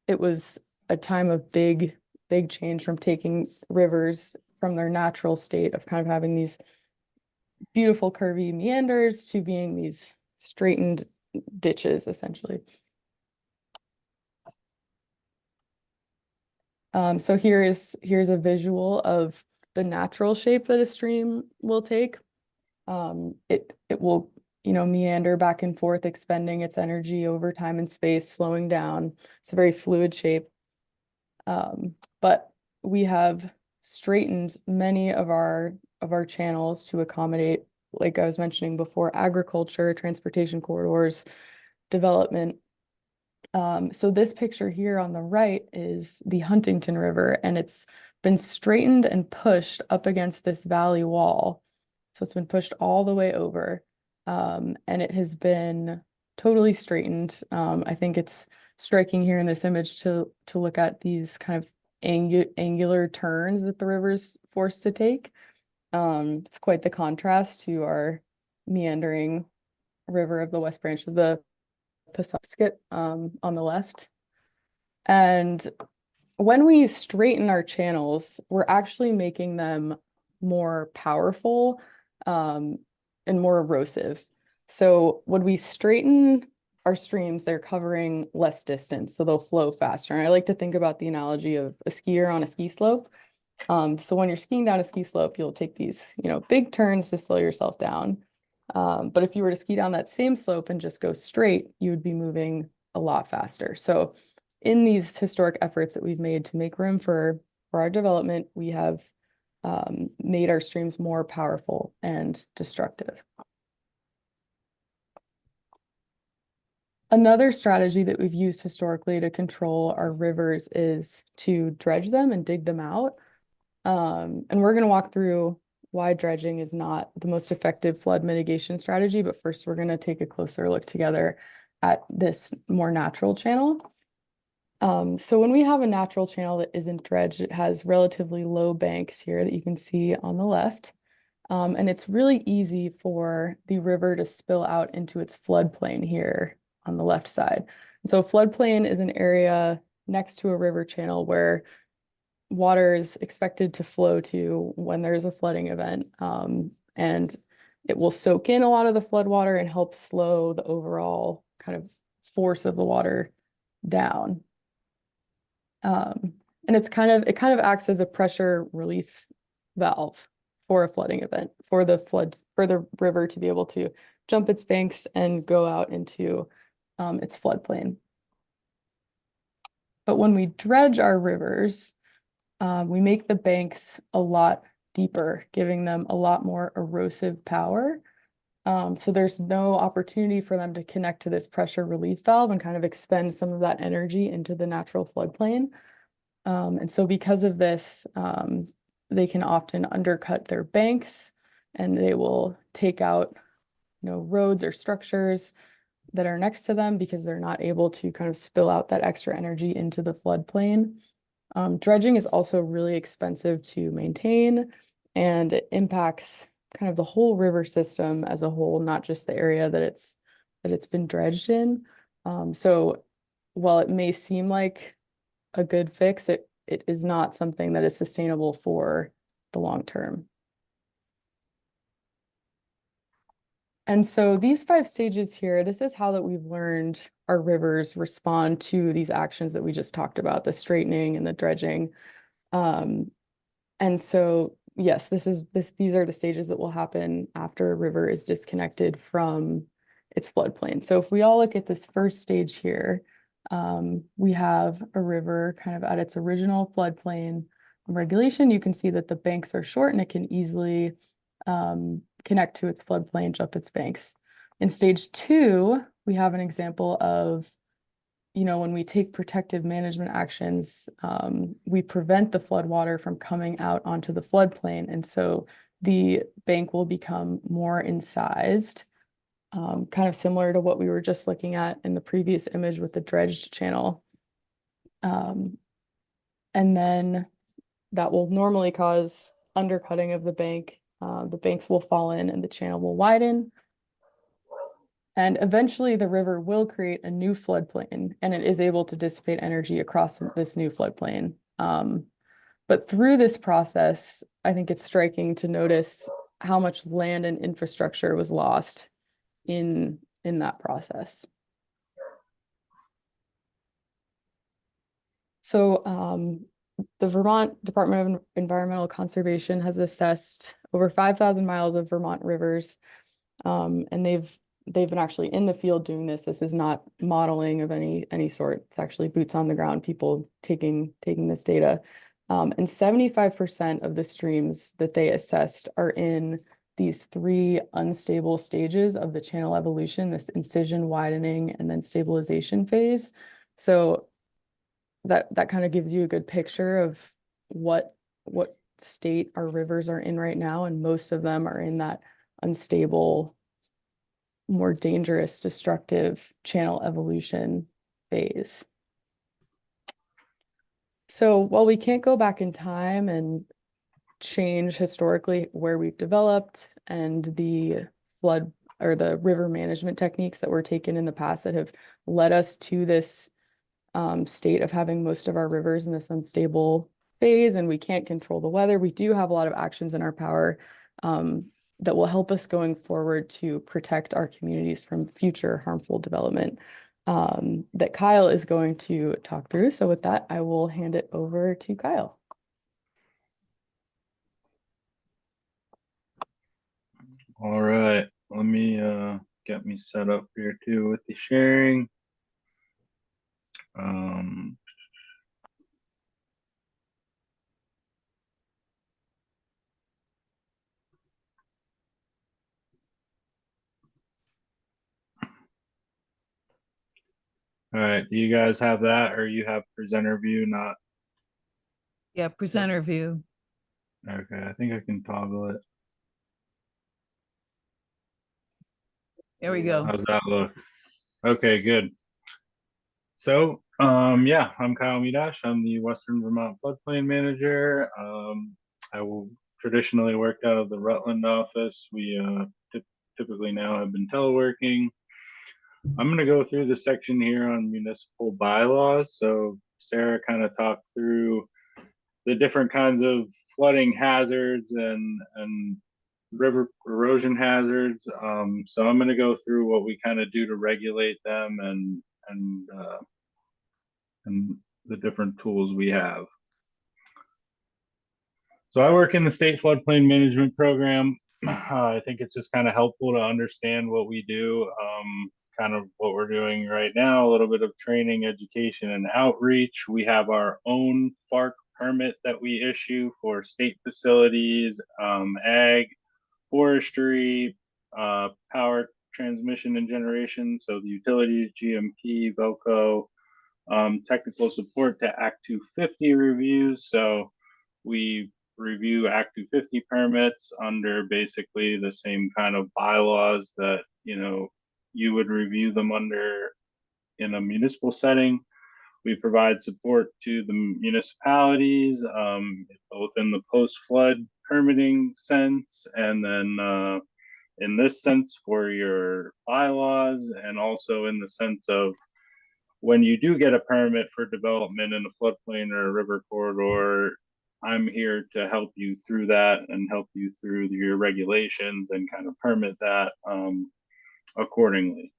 it was a time of big change from taking rivers from their natural state of kind of having these beautiful curvy meanders to being these straightened ditches, essentially. So here's a visual of the natural shape that a stream will take. It will, meander back and forth, expending its energy over time and space, slowing down. It's a very fluid shape. But we have straightened many of our channels to accommodate, like I was mentioning before, agriculture, transportation corridors, development. So this picture here on the right is the Huntington River, and it's been straightened and pushed up against this valley wall. So it's been pushed all the way over, and it has been totally straightened. I think it's striking here in this image to look at these kind of angular turns that the river's forced to take. It's quite the contrast to our meandering river of the West Branch of the Pasupskit on the left. And when we straighten our channels, we're actually making them more powerful and more erosive. So when we straighten our streams, they're covering less distance, so they'll flow faster. And I like to think about the analogy of a skier on a ski slope. So when you're skiing down a ski slope, you'll take these, big turns to slow yourself down. But if you were to ski down that same slope and just go straight, you would be moving a lot faster. So in these historic efforts that we've made to make room for our development, we have made our streams more powerful and destructive. Another strategy that we've used historically to control our rivers is to dredge them and dig them out. And we're going to walk through why dredging is not the most effective flood mitigation strategy. But first, we're going to take a closer look together at this more natural channel. So when we have a natural channel that isn't dredged, it has relatively low banks here that you can see on the left. And it's really easy for the river to spill out into its floodplain here on the left side. So floodplain is an area next to a river channel where water is expected to flow to when there's a flooding event. And it will soak in a lot of the flood water and help slow the overall kind of force of the water down. And it kind of acts as a pressure relief valve for a flooding event, for the river to be able to jump its banks and go out into its floodplain. But when we dredge our rivers, we make the banks a lot deeper, giving them a lot more erosive power. So there's no opportunity for them to connect to this pressure relief valve and kind of expend some of that energy into the natural floodplain. And so because of this, they can often undercut their banks, and they will take out, roads or structures that are next to them because they're not able to kind of spill out that extra energy into the floodplain. Dredging is also really expensive to maintain, and it impacts kind of the whole river system as a whole, not just the area that it's been dredged in. So while it may seem like a good fix, it is not something that is sustainable for the long term. And so these 5 stages here, this is how that we've learned our rivers respond to these actions that we just talked about, the straightening and the dredging. And so, yes, these are the stages that will happen after a river is disconnected from its floodplain. So if we all look at this first stage here, we have a river kind of at its original floodplain regulation. You can see that the banks are short and it can easily connect to its floodplain, jump its banks. In stage 2, we have an example of, when we take protective management actions, we prevent the floodwater from coming out onto the floodplain. And so the bank will become more incised, kind of similar to what we were just looking at in the previous image with the dredged channel. And then that will normally cause undercutting of the bank. The banks will fall in and the channel will widen. And eventually the river will create a new floodplain, and it is able to dissipate energy across this new floodplain. But through this process, I think it's striking to notice how much land and infrastructure was lost in that process. So the Vermont Department of Environmental Conservation has assessed over 5,000 miles of Vermont rivers, and they've been actually in the field doing this. This is not modeling of any sort. It's actually boots on the ground, people taking this data. And 75% of the streams that they assessed are in these 3 unstable stages of the channel evolution, this incision, widening, and then stabilization phase. So that kind of gives you a good picture of what state our rivers are in right now, and most of them are in that unstable, more dangerous, destructive channel evolution phase. So while we can't go back in time and change historically where we've developed and the flood or the river management techniques that were taken in the past that have led us to this state of having most of our rivers in this unstable phase, and we can't control the weather. We do have a lot of actions in our power that will help us going forward to protect our communities from future harmful development that Kyle is going to talk through. So with that, I will hand it over to Kyle. All right, let me get me set up here too with the sharing. All right, do you guys have that, or you have presenter view? Not Yeah, presenter view. okay. I think I can toggle it. There we go. How's that look? Okay, good. So, yeah, I'm Kyle Midash. I'm the Western Vermont Floodplain Manager. I will traditionally work out of the Rutland office. We typically now have been teleworking. I'm going to go through the section here on municipal bylaws. So Sarah kind of talked through the different kinds of flooding hazards and river erosion hazards. So I'm going to go through what we kind of do to regulate them and the different tools we have. So I work in the state floodplain management program. I think it's just kind of helpful to understand what we do, kind of what we're doing right now, a little bit of training, education, and outreach. We have our own FARC permit that we issue for state facilities, ag, forestry, power transmission and generation. So the utilities, GMP, VOCO, technical support to Act 250 reviews. So we review Act 250 permits under basically the same kind of bylaws that, you know, you would review them under in a municipal setting. We provide support to the municipalities, both in the post-flood permitting sense, and then in this sense for your bylaws, and also in the sense of when you do get a permit for development in a floodplain or a river corridor, I'm here to help you through that and help you through your regulations and kind of permit that accordingly.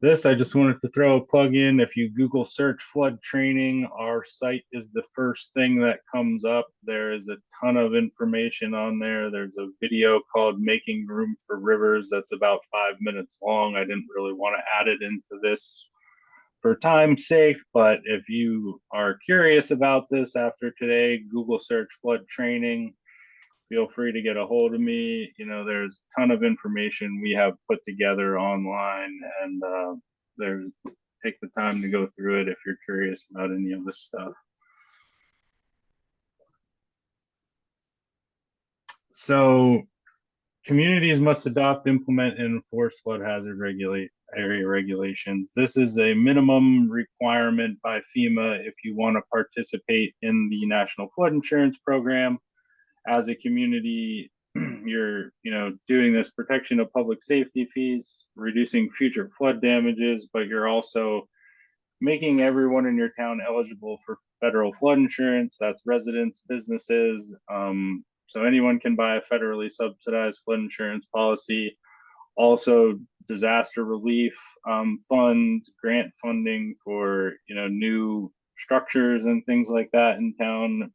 This, I just wanted to throw a plug in. If you Google search flood training, our site is the first thing that comes up. There is a ton of information on there. There's a video called Making Room for Rivers that's about 5 minutes long. I didn't really want to add it into this for time's sake, but if you are curious about this after today, Google search flood training. Feel free to get a hold of me. You know, there's a ton of information we have put together online, and take the time to go through it if you're curious about any of this stuff. So communities must adopt, implement, and enforce flood hazard area regulations. This is a minimum requirement by FEMA if you want to participate in the National Flood Insurance Program. As a community, you're doing this protection of public safety fees, reducing future flood damages, but you're also making everyone in your town eligible for federal flood insurance. That's residents, businesses. So anyone can buy a federally subsidized flood insurance policy. Also, disaster relief funds, grant funding for new structures and things like that in town.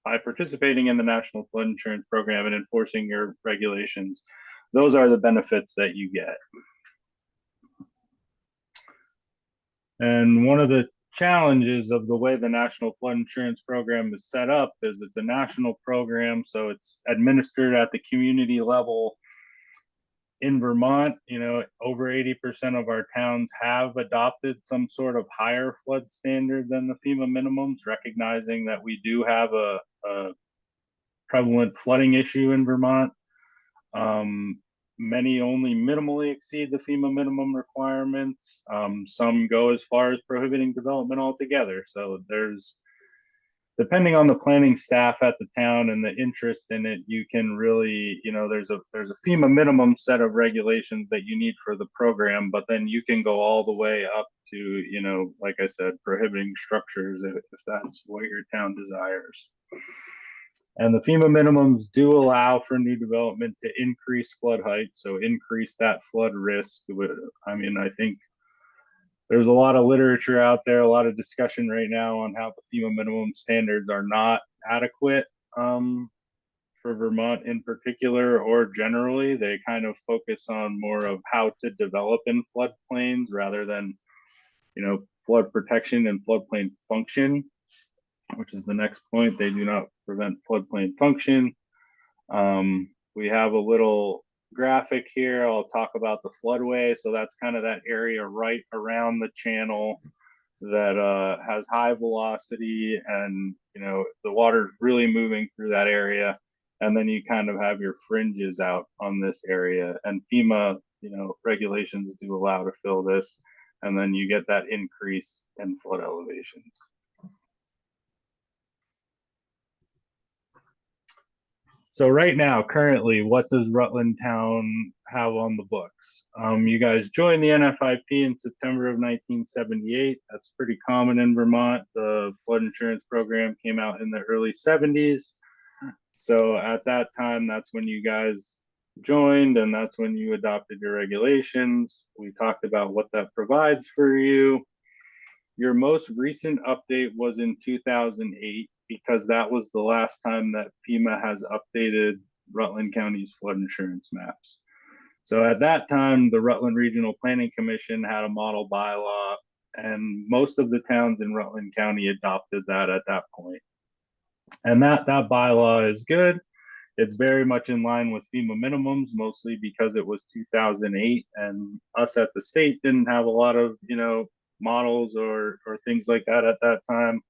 By participating in the National Flood Insurance Program and enforcing your regulations, those are the benefits that you get. And one of the challenges of the way the National Flood Insurance Program is set up is it's a national program, so it's administered at the community level. In Vermont, over 80% of our towns have adopted some sort of higher flood standard than the FEMA minimums, recognizing that we do have a prevalent flooding issue in Vermont. Many only minimally exceed the FEMA minimum requirements. Some go as far as prohibiting development altogether. So there's depending on the planning staff at the town and the interest in it, you can really, there's a FEMA minimum set of regulations that you need for the program, but then you can go all the way up to, like I said, prohibiting structures if that's what your town desires. And the FEMA minimums do allow for new development to increase flood height, so increase that flood risk. I mean, I think there's a lot of literature out there, a lot of discussion right now on how the FEMA minimum standards are not adequate for Vermont in particular, or generally. They kind of focus on more of how to develop in floodplains rather than, flood protection and floodplain function, which is the next point. They do not prevent floodplain function. We have a little graphic here. I'll talk about the floodway. So that's kind of that area right around the channel that has high velocity, and the water's really moving through that area. And then you kind of have your fringes out on this area, and FEMA regulations do allow to fill this, and then you get that increase in flood elevations. So right now, currently, what does Rutland Town have on the books? You guys joined the NFIP in September of 1978. That's pretty common in Vermont. The flood insurance program came out in the early 70s. So at that time, that's when you guys joined, and that's when you adopted your regulations. We talked about what that provides for you. Your most recent update was in 2008, because that was the last time that FEMA has updated Rutland County's flood insurance maps. So at that time, the Rutland Regional Planning Commission had a model bylaw, and most of the towns in Rutland County adopted that at that point. And that bylaw is good. It's very much in line with FEMA minimums, mostly because it was 2008, and us at the state didn't have a lot of, models or things like that at that time.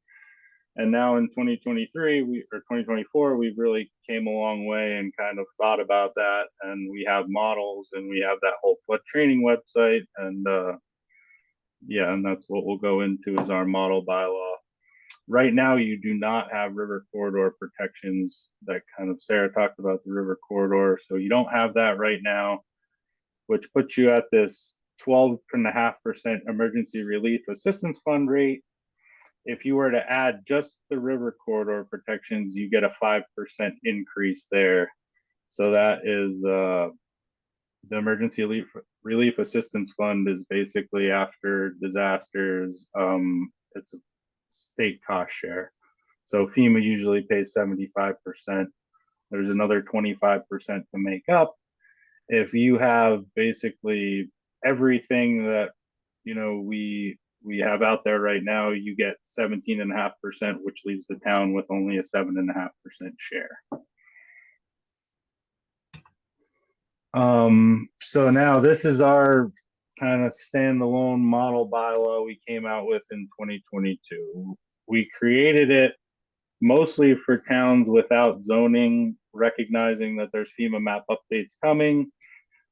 And now in 2023 or 2024, we've really came a long way and kind of thought about that. And we have models, and we have that whole flood training website. And and that's what we'll go into is our model bylaw. Right now, you do not have river corridor protections. That kind of Sarah talked about the river corridor. So you don't have that right now, which puts you at this 12.5% emergency relief assistance fund rate. If you were to add just the river corridor protections, you get a 5% increase there. So that is the emergency relief assistance fund is basically after disasters. It's a state cost share. So FEMA usually pays 75%. There's another 25% to make up. If you have basically everything that we have out there right now, you get 17.5%, which leaves the town with only a 7.5% share. So now this is our kind of standalone model bylaw we came out with in 2022. We created it mostly for towns without zoning, recognizing that there's FEMA map updates coming.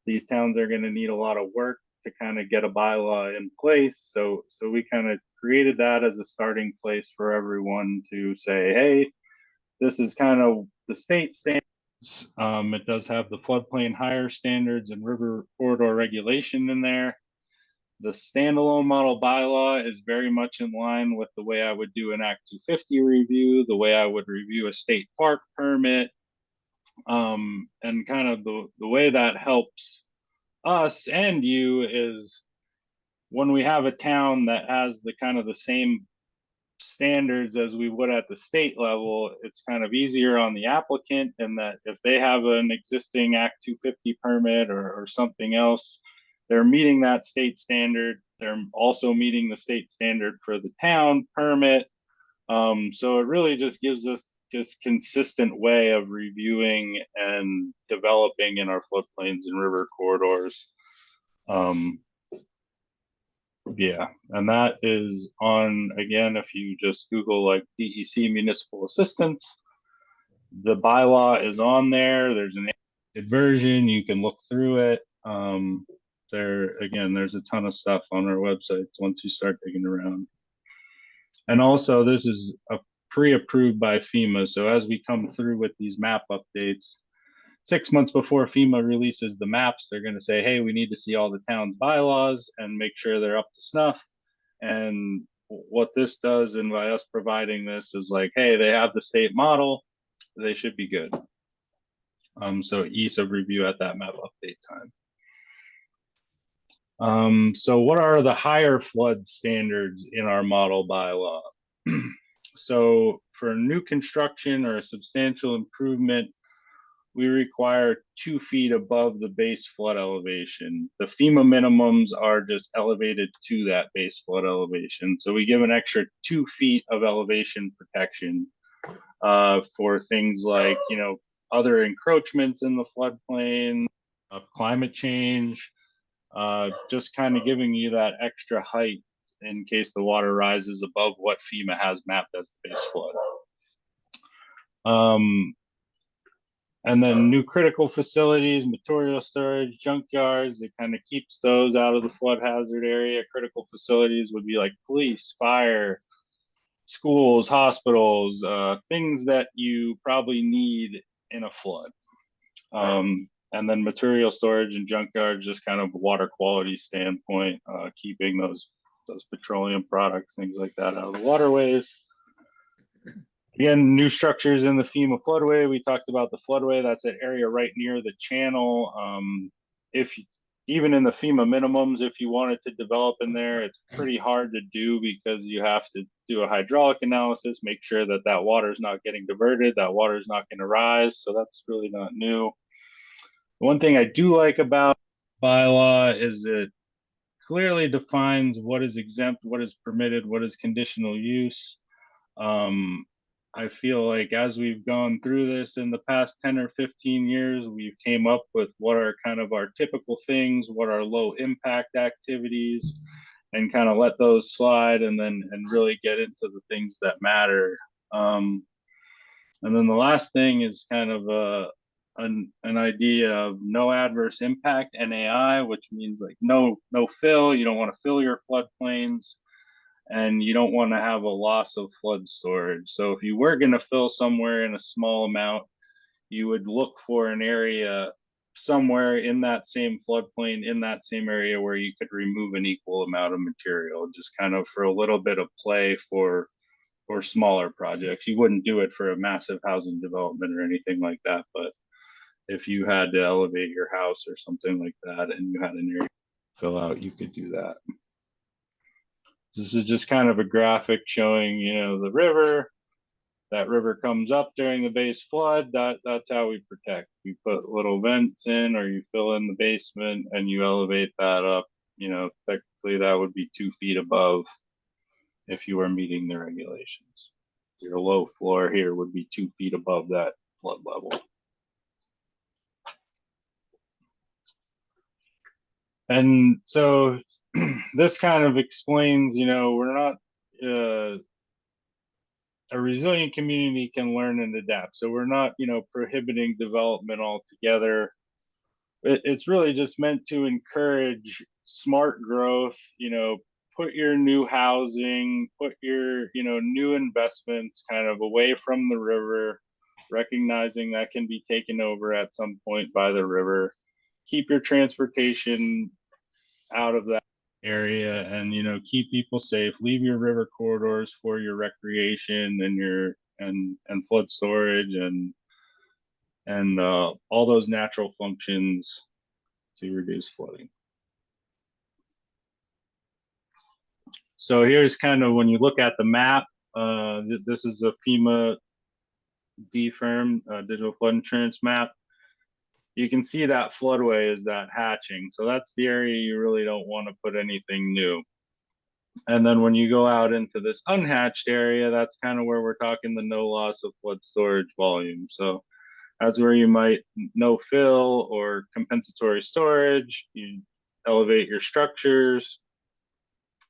These towns are going to need a lot of work to kind of get a bylaw in place. So we kind of created that as a starting place for everyone to say, hey, this is kind of the state standards. It does have the floodplain higher standards and river corridor regulation in there. The standalone model bylaw is very much in line with the way I would do an Act 250 review, the way I would review a state park permit, and kind of the way that helps us and you is when we have a town that has the kind of the same standards as we would at the state level, it's kind of easier on the applicant, and that if they have an existing Act 250 permit or something else, they're meeting that state standard. They're also meeting the state standard for the town permit. So it really just gives us this consistent way of reviewing and developing in our floodplains and river corridors. And that is on, again, if you just Google like DEC municipal assistance, the bylaw is on there. There's an edited version. You can look through it. There's a ton of stuff on our websites once you start digging around. And also, this is a pre-approved by FEMA. So as we come through with these map updates, 6 months before FEMA releases the maps, they're going to say, hey, we need to see all the town's bylaws and make sure they're up to snuff. And what this does, and by us providing this, is like, hey, they have the state model, they should be good. So ease of review at that map update time. So what are the higher flood standards in our model bylaw? So for new construction or a substantial improvement, we require 2 feet above the base flood elevation. The FEMA minimums are just elevated to that base flood elevation. So we give an extra 2 feet of elevation protection for things like, you know, other encroachments in the floodplain, climate change, just kind of giving you that extra height in case the water rises above what FEMA has mapped as the base flood. And then new critical facilities, material storage, junkyards, it kind of keeps those out of the flood hazard area. Critical facilities would be like police, fire, schools, hospitals, things that you probably need in a flood. And then material storage and junkyards, just kind of water quality standpoint, keeping those petroleum products, things like that out of the waterways. Again, new structures in the FEMA floodway. We talked about the floodway. That's an area right near the channel. Even in the FEMA minimums, if you wanted to develop in there, it's pretty hard to do because you have to do a hydraulic analysis, make sure that that water is not getting diverted, that water is not going to rise. So that's really not new. One thing I do like about bylaw is it clearly defines what is exempt, what is permitted, what is conditional use. I feel like as we've gone through this in the past 10 or 15 years, we've came up with what are kind of our typical things, what are low impact activities, and kind of let those slide and really get into the things that matter. And then the last thing is kind of an idea of no adverse impact, NAI, which means like no fill. You don't want to fill your floodplains, and you don't want to have a loss of flood storage. So if you were going to fill somewhere in a small amount, you would look for an area somewhere in that same floodplain, in that same area where you could remove an equal amount of material, just kind of for a little bit of play for smaller projects. You wouldn't do it for a massive housing development or anything like that, but if you had to elevate your house or something like that and you had an area to fill out, you could do that. This is just kind of a graphic showing, you know, the river. That river comes up during the base flood. That's how we protect. We put little vents in, or you fill in the basement and you elevate that up. You know, technically that would be 2 feet above if you were meeting the regulations. Your low floor here would be 2 feet above that flood level. And so this kind of explains, you know, we're not, a resilient community can learn and adapt. So we're not, you know, prohibiting development altogether. It's really just meant to encourage smart growth, you know, put your new housing, put your, you know, new investments kind of away from the river, recognizing that can be taken over at some point by the river. Keep your transportation out of that area, and you know, keep people safe. Leave your river corridors for your recreation and your and flood storage and all those natural functions to reduce flooding. So here's kind of when you look at the map. This is a FEMA DFIRM digital flood insurance map. You can see that floodway is that hatching. So that's the area you really don't want to put anything new. And then when you go out into this unhatched area, that's kind of where we're talking the no loss of flood storage volume. So that's where you might no fill or compensatory storage, you elevate your structures,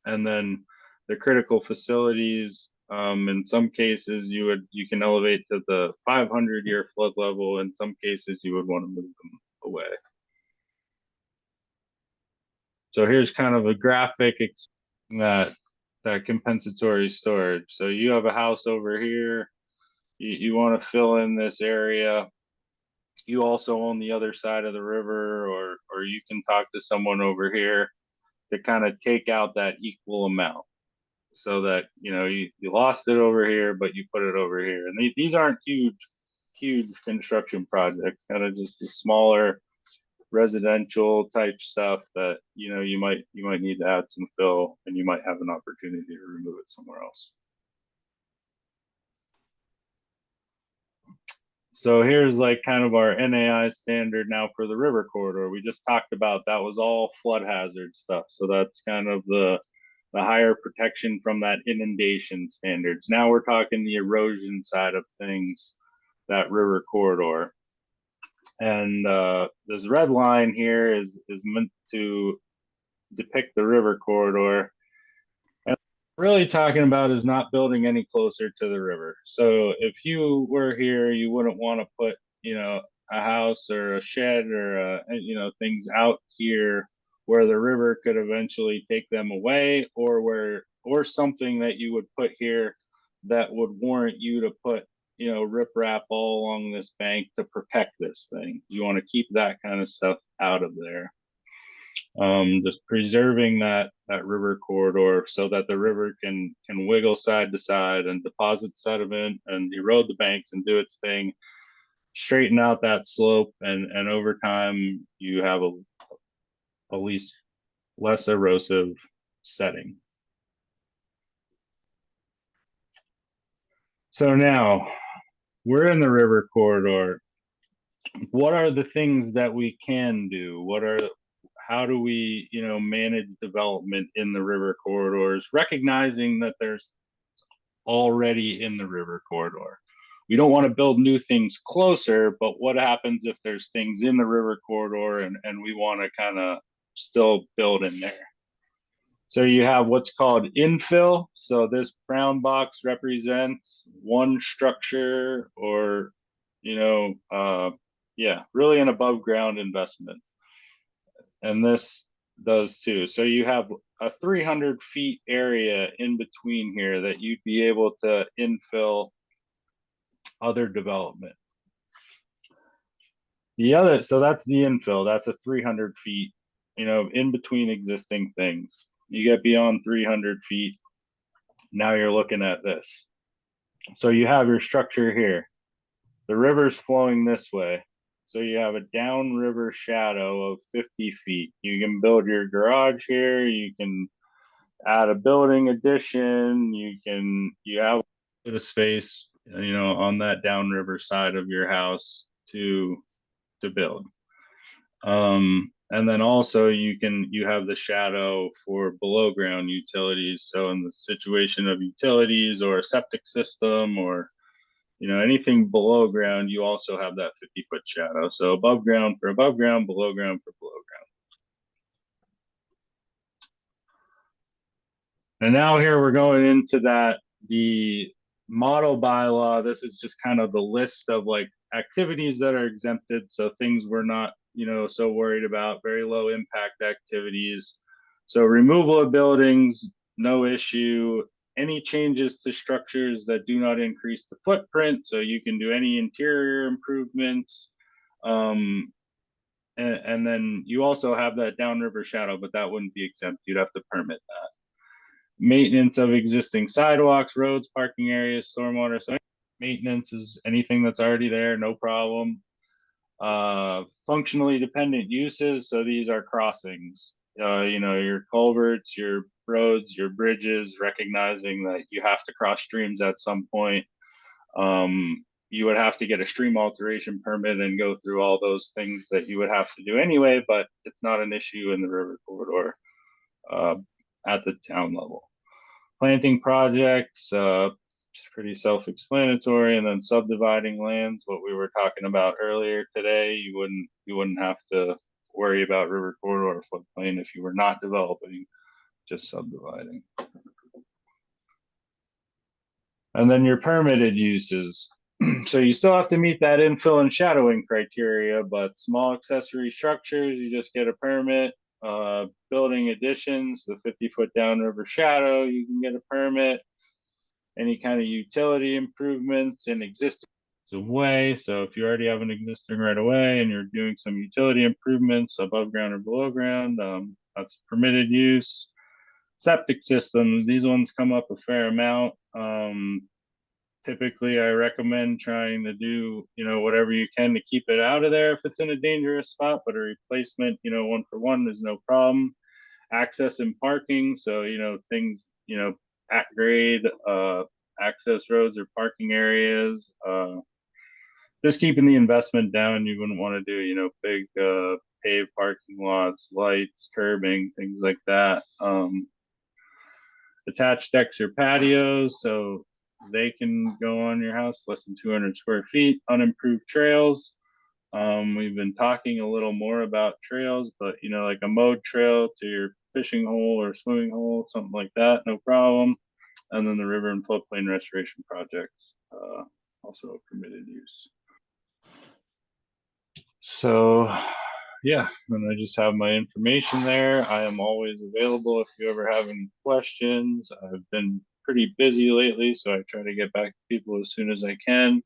and then the critical facilities. In some cases, you can elevate to the 500-year flood level. In some cases, you would want to move them away. So here's kind of a graphic that that compensatory storage. So you have a house over here, you want to fill in this area. You also own the other side of the river, or you can talk to someone over here to kind of take out that equal amount, so that you lost it over here, but you put it over here. And these aren't huge construction projects, kind of just the smaller residential type stuff that you might need to add some fill, and you might have an opportunity to remove it somewhere else. So here's like kind of our NAI standard now for the river corridor. We just talked about that was all flood hazard stuff. So that's kind of the higher protection from that inundation standards. Now we're talking the erosion side of things, that river corridor. And this red line here is meant to depict the river corridor. And what we're really talking about is not building any closer to the river. So if you were here, you wouldn't want to put, a house or a shed or things out here where the river could eventually take them away, or something that you would put here that would warrant you to put riprap all along this bank to protect this thing. You want to keep that kind of stuff out of there. Just preserving that river corridor so that the river can wiggle side to side and deposit sediment and erode the banks and do its thing, straighten out that slope, and over time you have a least less erosive setting. So now we're in the river corridor. What are the things that we can do? How do we, manage development in the river corridors, recognizing that there's already in the river corridor? We don't want to build new things closer, but what happens if there's things in the river corridor and we want to kind of still build in there? So you have what's called infill. So this brown box represents one structure, or, really an above ground investment. And this does too. So you have a 300 feet area in between here that you'd be able to infill other development. So that's the infill. That's a 300 feet, in between existing things. You get beyond 300 feet, now you're looking at this. So you have your structure here. The river's flowing this way. So you have a downriver shadow of 50 feet. You can build your garage here. You can add a building addition. You have a bit of space, on that downriver side of your house to build. And then also you have the shadow for below ground utilities. So in the situation of utilities or a septic system or anything below ground, you also have that 50-foot shadow. So above ground for above ground, below ground for below ground. And now here we're going into the model bylaw. This is just kind of the list of like activities that are exempted. So things we're not, so worried about, very low impact activities. So removal of buildings, no issue. Any changes to structures that do not increase the footprint. So you can do any interior improvements. And then you also have that downriver shadow, but that wouldn't be exempt. You'd have to permit that. Maintenance of existing sidewalks, roads, parking areas, stormwater. So maintenance is anything that's already there, no problem. Functionally dependent uses. So these are crossings. Your culverts, your roads, your bridges, recognizing that you have to cross streams at some point. You would have to get a stream alteration permit and go through all those things that you would have to do anyway, but it's not an issue in the river corridor at the town level. Planting projects, it's pretty self-explanatory. And then subdividing lands, what we were talking about earlier today, you wouldn't have to worry about river corridor or floodplain if you were not developing, just subdividing. And then your permitted uses. So you still have to meet that infill and shadowing criteria, but small accessory structures, you just get a permit. building additions, the 50-foot downriver shadow, you can get a permit. Any kind of utility improvements in existing way. So if you already have an existing right away and you're doing some utility improvements above ground or below ground, that's permitted use. Septic systems, these ones come up a fair amount. Typically I recommend trying to do, whatever you can to keep it out of there if it's in a dangerous spot, but a replacement, 1-for-1 is no problem. Access and parking, so, things, at grade, access roads or parking areas, just keeping the investment down. You wouldn't want to do, big, paved parking lots, lights, curbing, things like that. Attached decks or patios, so they can go on your house less than 200 square feet. Unimproved trails. We've been talking a little more about trails, but like a mowed trail to your fishing hole or swimming hole, something like that, no problem. And then the river and floodplain restoration projects, also a permitted use. So yeah, and I just have my information there. I am always available if you ever have any questions. I've been pretty busy lately, so I try to get back to people as soon as I can.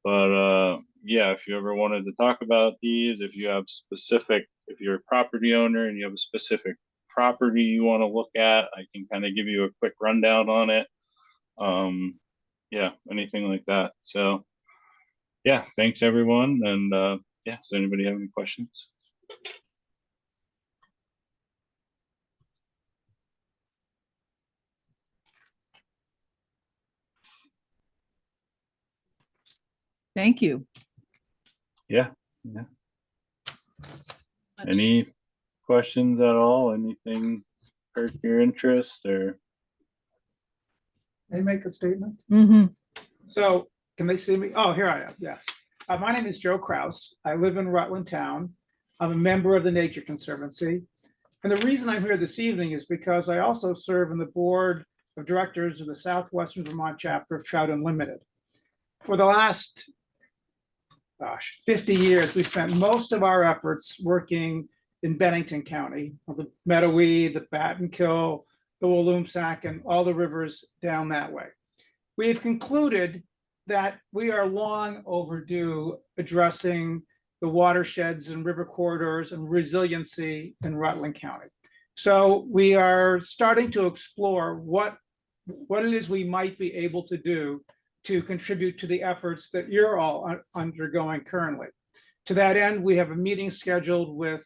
But yeah, if you ever wanted to talk about these, if you're a property owner and you have a specific property you want to look at, I can kind of give you a quick rundown on it. Yeah, anything like that. So yeah, thanks everyone. And yeah, does anybody have any questions? Thank you. Yeah. Any questions at all? Anything perk your interest or? May I make a statement? Mm-hmm. So can they see me? Oh, here I am. Yes. My name is Joe Kraus. I live in Rutland Town. I'm a member of the Nature Conservancy. And the reason I'm here this evening is because I also serve on the board of directors of the Southwestern Vermont chapter of Trout Unlimited. For the last 50 years, we spent most of our efforts working in Bennington County, the Meadowee, the Battenkill, the Walloomsac, and all the rivers down that way. We have concluded that we are long overdue addressing the watersheds and river corridors and resiliency in Rutland County. So we are starting to explore what it is we might be able to do to contribute to the efforts that you're all undergoing currently. To that end, we have a meeting scheduled with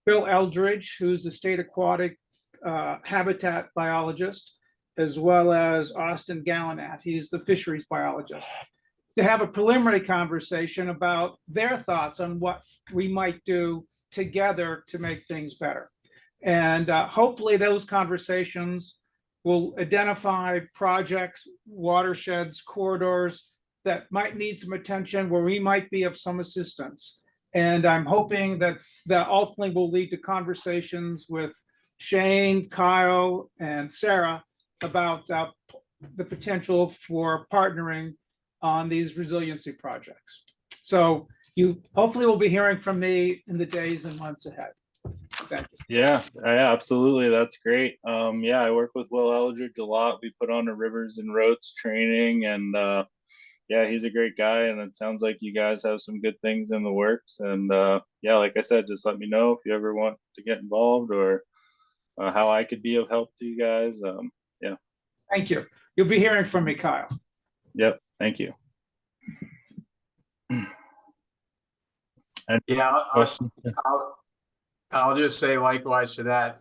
Bill Eldridge, who's the state aquatic habitat biologist, as well as Austin Gallinat, he's the fisheries biologist, to have a preliminary conversation about their thoughts on what we might do together to make things better. And hopefully those conversations will identify projects, watersheds, corridors that might need some attention, where we might be of some assistance. And I'm hoping that ultimately will lead to conversations with Shane, Kyle, and Sarah about the potential for partnering on these resiliency projects. So you hopefully will be hearing from me in the days and months ahead. Thank you. Yeah, absolutely. That's great. Yeah, I work with Will Eldridge a lot. We put on a rivers and roads training, and yeah, he's a great guy. And it sounds like you guys have some good things in the works. And yeah, like I said, just let me know if you ever want to get involved or how I could be of help to you guys. Yeah. Thank you. You'll be hearing from me, Kyle. Yep. Thank you. Yeah, I'll just say likewise to that.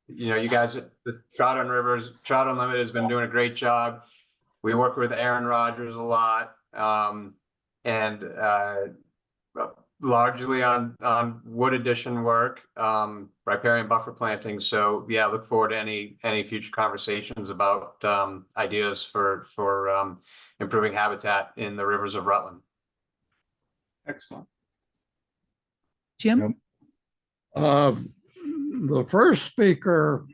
You guys, the Trout Unlimited has been doing a great job. We work with Aaron Rodgers a lot, and largely on wood addition work, riparian buffer planting. So yeah, look forward to any future conversations about ideas for improving habitat in the rivers of Rutland. Excellent. Jim? The first speaker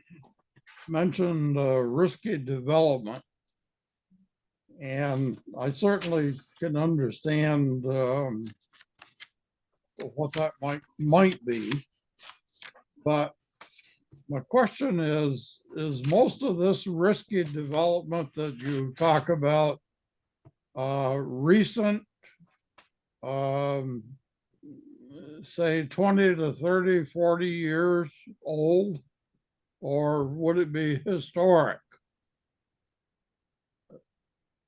mentioned risky development. And I certainly can understand of what that might be. But my question is most of this risky development that you talk about recent, say 20 to 30, 40 years old, or would it be historic?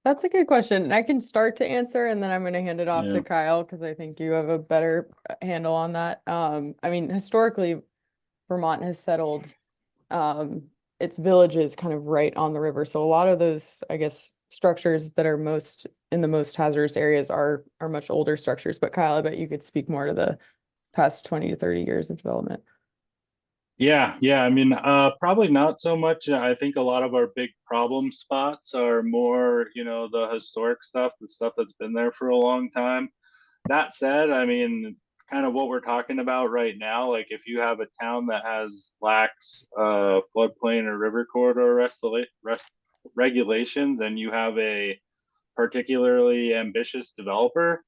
That's a good question. And I can start to answer and then I'm going to hand it off Yeah. to Kyle because I think you have a better handle on that. I mean, historically, Vermont has settled its villages kind of right on the river. So a lot of those, I guess, structures that are most in the most hazardous areas are much older structures. But Kyle, I bet you could speak more to the past 20 to 30 years of development. Yeah. I mean, probably not so much. I think a lot of our big problem spots are more, the historic stuff, the stuff that's been there for a long time. That said, I mean, kind of what we're talking about right now, like if you have a town that has lax floodplain or river corridor regulations, and you have a particularly ambitious developer,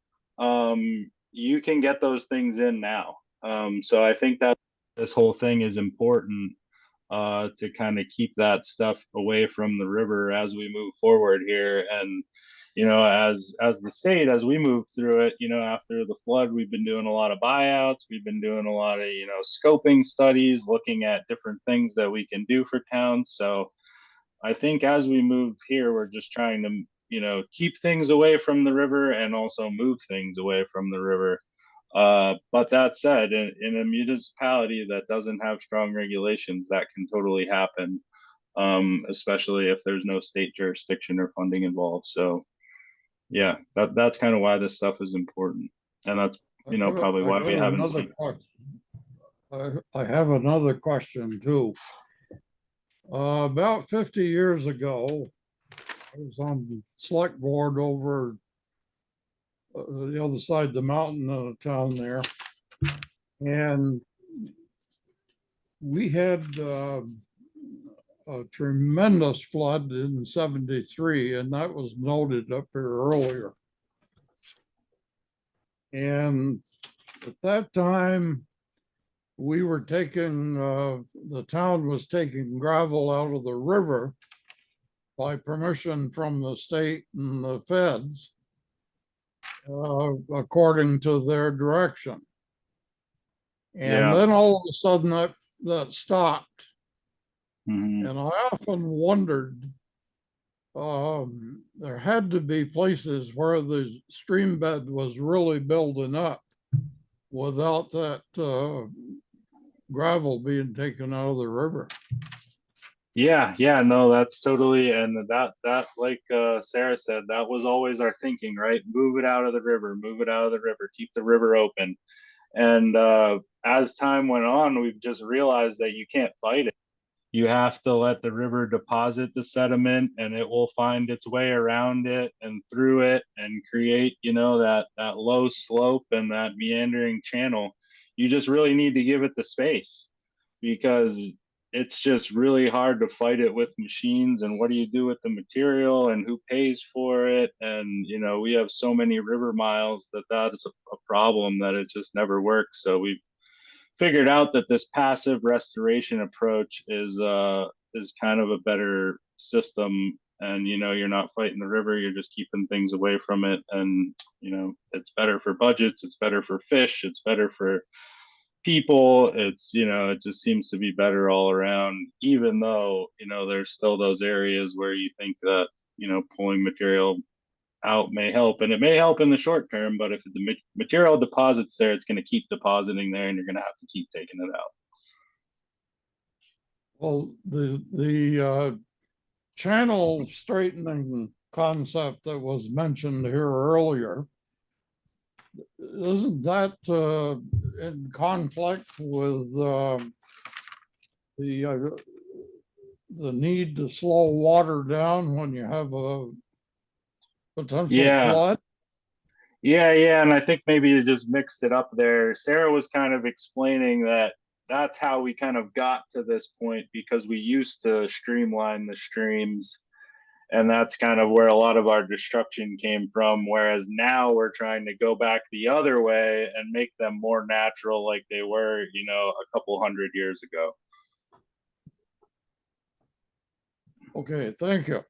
you can get those things in now. So I think that this whole thing is important to kind of keep that stuff away from the river as we move forward here. And as the state, as we move through it, after the flood, we've been doing a lot of buyouts, we've been doing a lot of scoping studies, looking at different things that we can do for towns. So I think as we move here, we're just trying to keep things away from the river and also move things away from the river. But that said, in a municipality that doesn't have strong regulations, that can totally happen, especially if there's no state jurisdiction or funding involved. So yeah, that's kind of why this stuff is important. And that's, probably why we haven't seen. I have another question too. About 50 years ago, I was on the select board over the other side of the mountain in a town there. And we had a tremendous flood in 73, and that was noted up here earlier. And at that time, we were taking, the town was taking gravel out of the river by permission from the state and the feds, according to their direction. And then all of a sudden that stopped. Mhm. And I often wondered, there had to be places where the stream bed was really building up without that gravel being taken out of the river. Yeah, no, that's totally, and that like Sarah said, that was always our thinking, right? Move it out of the river, keep the river open. And as time went on, we've just realized that you can't fight it. You have to let the river deposit the sediment, and it will find its way around it and through it and create, that low slope and that meandering channel. You just really need to give it the space, because it's just really hard to fight it with machines. And what do you do with the material, and who pays for it? And we have so many river miles that is a problem that it just never works. So we've figured out that this passive restoration approach is kind of a better system. And you're not fighting the river, you're just keeping things away from it. And it's better for budgets, it's better for fish, it's better for people. It's it just seems to be better all around, even though there's still those areas where you think that pulling material out may help, and it may help in the short term, but if the material deposits there, it's going to keep depositing there, and you're going to have to keep taking it out. Well, the channel straightening concept that was mentioned here earlier, isn't that in conflict with the need to slow water down when you have a potential flood? Yeah, and I think maybe you just mixed it up there. Sarah was kind of explaining that that's how we kind of got to this point, because we used to streamline the streams, And that's kind of where a lot of our destruction came from. Whereas now we're trying to go back the other way and make them more natural like they were, you know, a couple hundred years ago. Okay, thank you.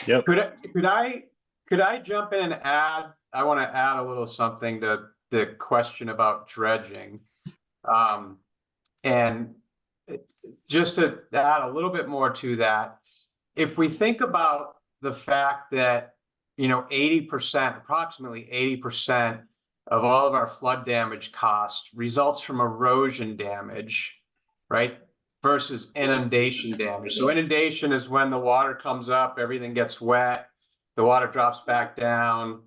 Yep. Could I jump in and add, I want to add a little something to the question about dredging. And just to add a little bit more to that, if we think about the fact that, you know, 80%, approximately 80% of all of our flood damage cost results from erosion damage, right? Versus inundation damage. So inundation is when the water comes up, everything gets wet, the water drops back down.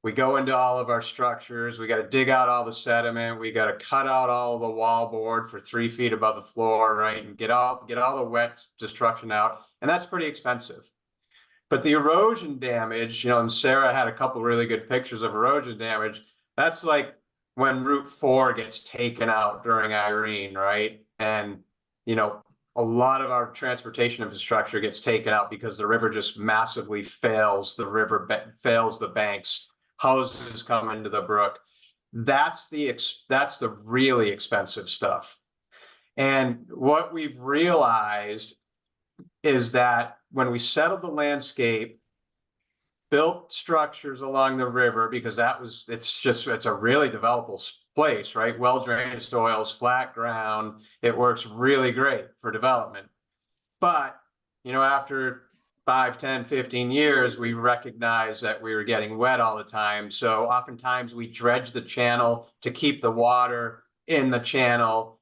We go into all of our structures, we got to dig out all the sediment, we got to cut out all the wall board for 3 feet above the floor, right? And get all the wet destruction out. And that's pretty expensive. But the erosion damage, you know, and Sarah had a couple really good pictures of erosion damage. That's like when Route 4 gets taken out during Irene, right? And, you know, a lot of our transportation infrastructure gets taken out because the river just massively fails the banks. Houses come into the brook. That's the really expensive stuff. And what we've realized is that when we settled the landscape, built structures along the river, because it's a really developable place, right? Well-drained soils, flat ground. It works really great for development. But, you know, after 5, 10, 15 years, we recognized that we were getting wet all the time. So oftentimes we dredge the channel to keep the water in the channel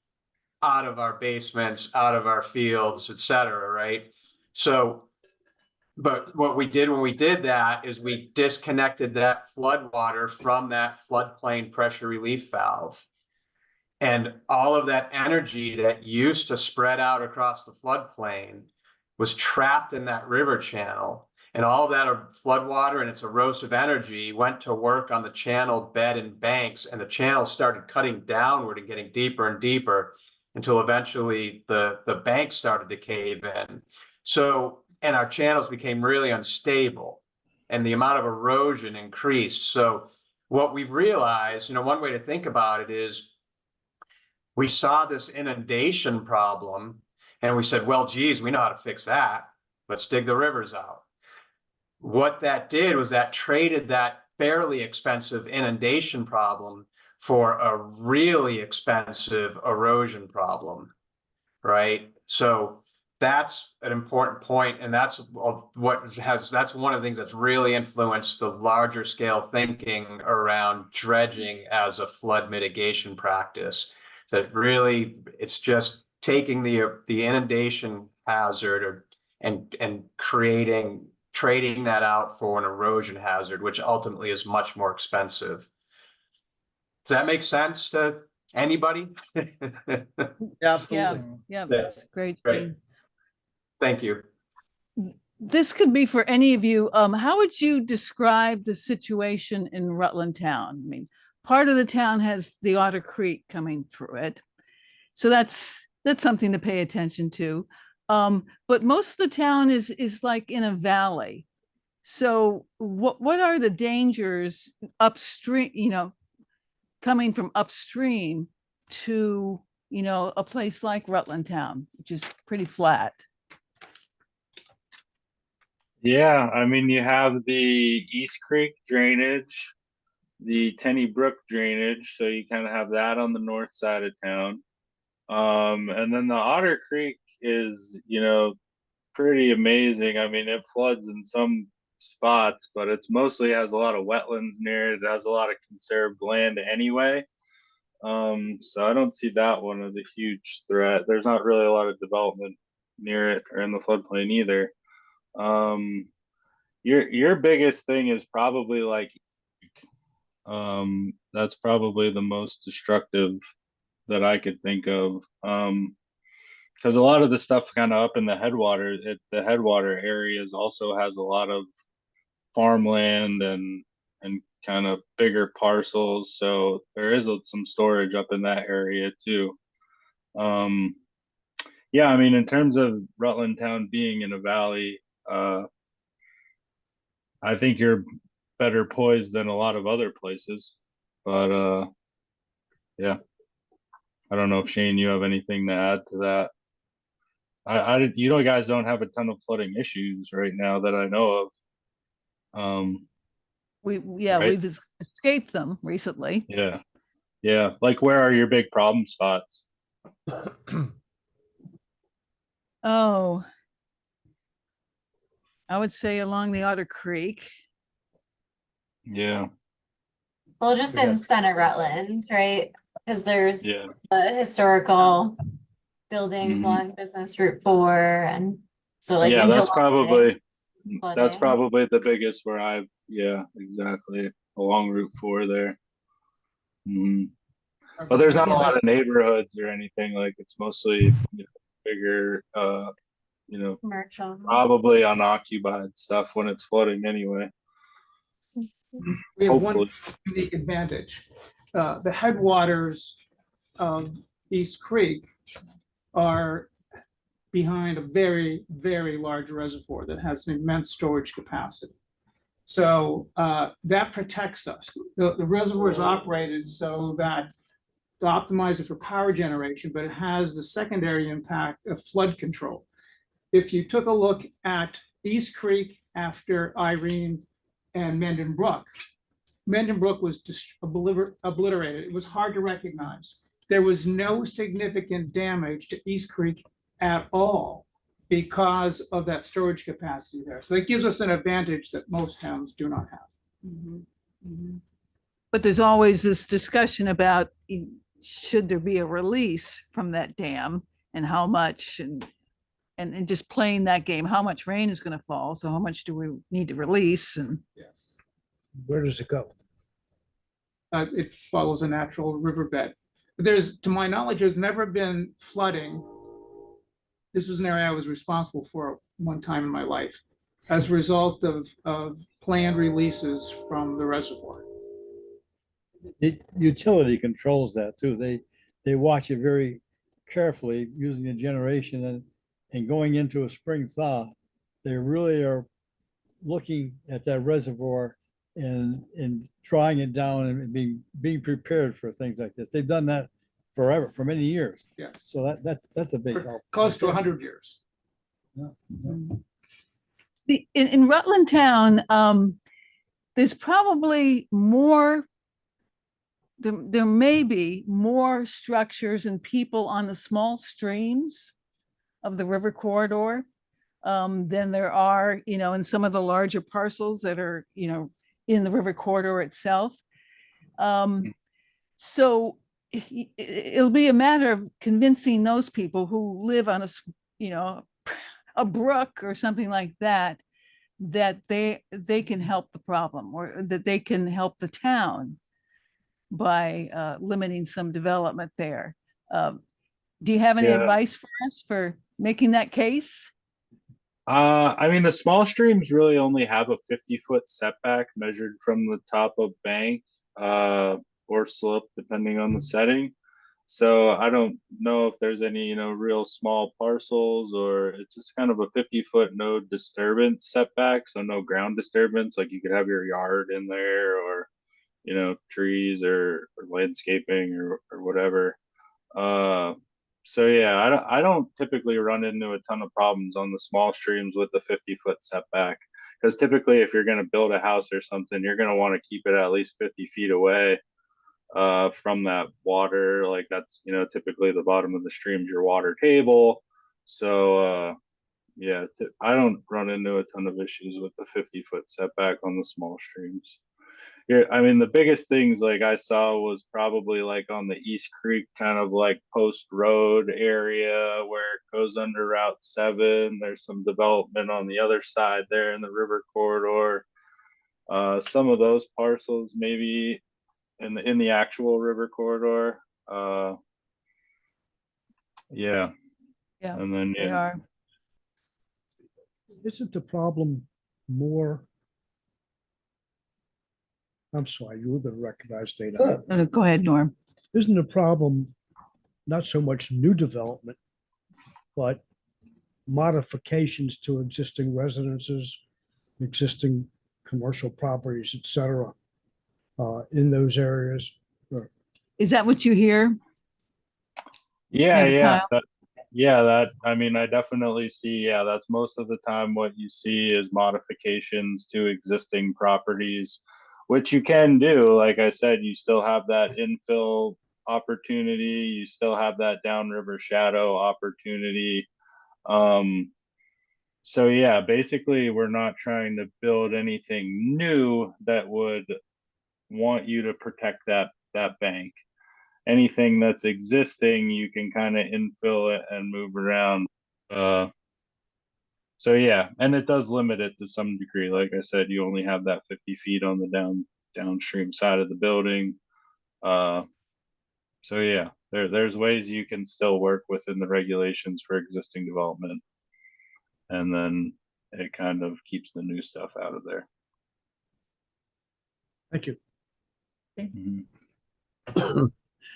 out of our basements, out of our fields, et cetera, right? So, but what we did when we did that is we disconnected that flood water from that floodplain pressure relief valve. And all of that energy that used to spread out across the floodplain was trapped in that river channel. And all that flood water and its erosive energy went to work on the channel bed and banks, and the channel started cutting downward and getting deeper and deeper until eventually the banks started to cave in. So, and our channels became really unstable and the amount of erosion increased. So what we've realized, you know, one way to think about it is we saw this inundation problem and we said, well, geez, we know how to fix that. Let's dig the rivers out. What that did was that traded that fairly expensive inundation problem for a really expensive erosion problem, right? So that's an important point, and that's one of the things that's really influenced the larger scale thinking around dredging as a flood mitigation practice. That really, it's just taking the inundation hazard and trading that out for an erosion hazard, which ultimately is much more expensive. Does that make sense to anybody? Yeah, that's great. Great. Thank you. This could be for any of you. How would you describe the situation in Rutland Town? I mean, part of the town has the Otter Creek coming through it. So that's something to pay attention to. But most of the town is like in a valley. So what are the dangers upstream, you know, coming from upstream to, you know, a place like Rutland Town, which is pretty flat? Yeah, I mean, you have the East Creek drainage, the Tenny Brook drainage, so you kind of have that on the north side of town. And then the Otter Creek is, you know, pretty amazing. I mean, it floods in some spots, but it's mostly has a lot of wetlands near it. It has a lot of conserved land anyway. So I don't see that one as a huge threat. There's not really a lot of development near it or in the floodplain either. Your biggest thing is probably like, that's probably the most destructive that I could think of. Because a lot of the stuff kind of up in the headwater, the headwater areas also has a lot of farmland and kind of bigger parcels. So there is some storage up in that area too. Yeah, I mean, in terms of Rutland Town being in a valley, I think you're better poised than a lot of other places. But yeah. I don't know if Shane, you have anything to add to that. You know, guys don't have a ton of flooding issues right now that I know of. Right? We've escaped them recently. Yeah. Yeah. Like, where are your big problem spots? Oh, I would say along the Otter Creek. Yeah. Well, just in center Rutland, right? Because there's Yeah. the historical buildings Mhm. along Business Route 4, and so like Yeah, into that's Longway, that's flooding. probably the biggest where yeah, exactly. Along Route 4 there. Mhm. But there's not a lot of neighborhoods or anything, like it's mostly, bigger, Commercial. probably unoccupied stuff when it's flooding anyway. We have one Hopefully. unique advantage. The headwaters of East Creek are behind a very, very large reservoir that has an immense storage capacity. So that protects us. The reservoir is operated so that to optimize it for power generation, but it has the secondary impact of flood control. If you took a look at East Creek after Irene and Mendon Brook was obliterated. It was hard to recognize. There was no significant damage to East Creek at all because of that storage capacity there. So that gives us an advantage that most towns do not have. But there's always this discussion about should there be a release from that dam and how much, and just playing that game, how much rain is going to fall. So how much do we need to release? And Yes. Where does it go? It follows a natural riverbed. But to my knowledge, there's never been flooding. This was an area I was responsible for one time in my life as a result of planned releases from the reservoir. The utility controls that too. They watch it very carefully using the generation and going into a spring thaw. They really are looking at that reservoir and drawing it down and being prepared for things like this. They've done that forever, for many years. Yes. So that's a big help. Close to 100 years. in Rutland Town, there's probably more, there may be more structures and people on the small streams of the river corridor than there are, in some of the larger parcels that are, in the river corridor itself. So it'll be a matter of convincing those people who live on a brook or something like that, that they can help the problem, or that they can help the town by limiting some development there. Do you have any Yeah. advice for us for making that case? I mean, the small streams really only have a 50-foot setback measured from the top of bank or slope, depending on the setting. So I don't know if there's any, real small parcels, or it's just kind of a 50-foot no disturbance setback. So no ground disturbance, like you could have your yard in there, or, trees or landscaping or whatever. So yeah, I don't typically run into a ton of problems on the small streams with the 50-foot setback, because typically if you're going to build a house or something, you're going to want to keep it at least 50 feet away from that water. Like that's, typically the bottom of the stream's your water table. So yeah, I don't run into a ton of issues with the 50-foot setback on the small streams. Yeah, I mean, the biggest things like I saw was probably like on the East Creek kind of like post road area where it goes under Route 7. There's some development on the other side there in the river corridor. Some of those parcels maybe in the actual river corridor. Yeah. Yeah, And then they are. Isn't the problem more? I'm sorry, you were going to recognize data. Go ahead, Norm. Isn't the problem not so much new development, but modifications to existing residences, existing commercial properties, et cetera, in those areas. Is that what you hear? Yeah, Maybe yeah, Kyle? I mean, I definitely see, yeah, that's most of the time what you see is modifications to existing properties, which you can do. Like I said, you still have that infill opportunity, you still have that downriver shadow opportunity. So yeah, basically we're not trying to build anything new that would want you to protect that bank. Anything that's existing, you can kind of infill it and move around. So yeah, and it does limit it to some degree. Like I said, you only have that 50 feet on the downstream side of the building. So yeah, there's ways you can still work within the regulations for existing development, and then it kind of keeps the new stuff out of there. Thank you.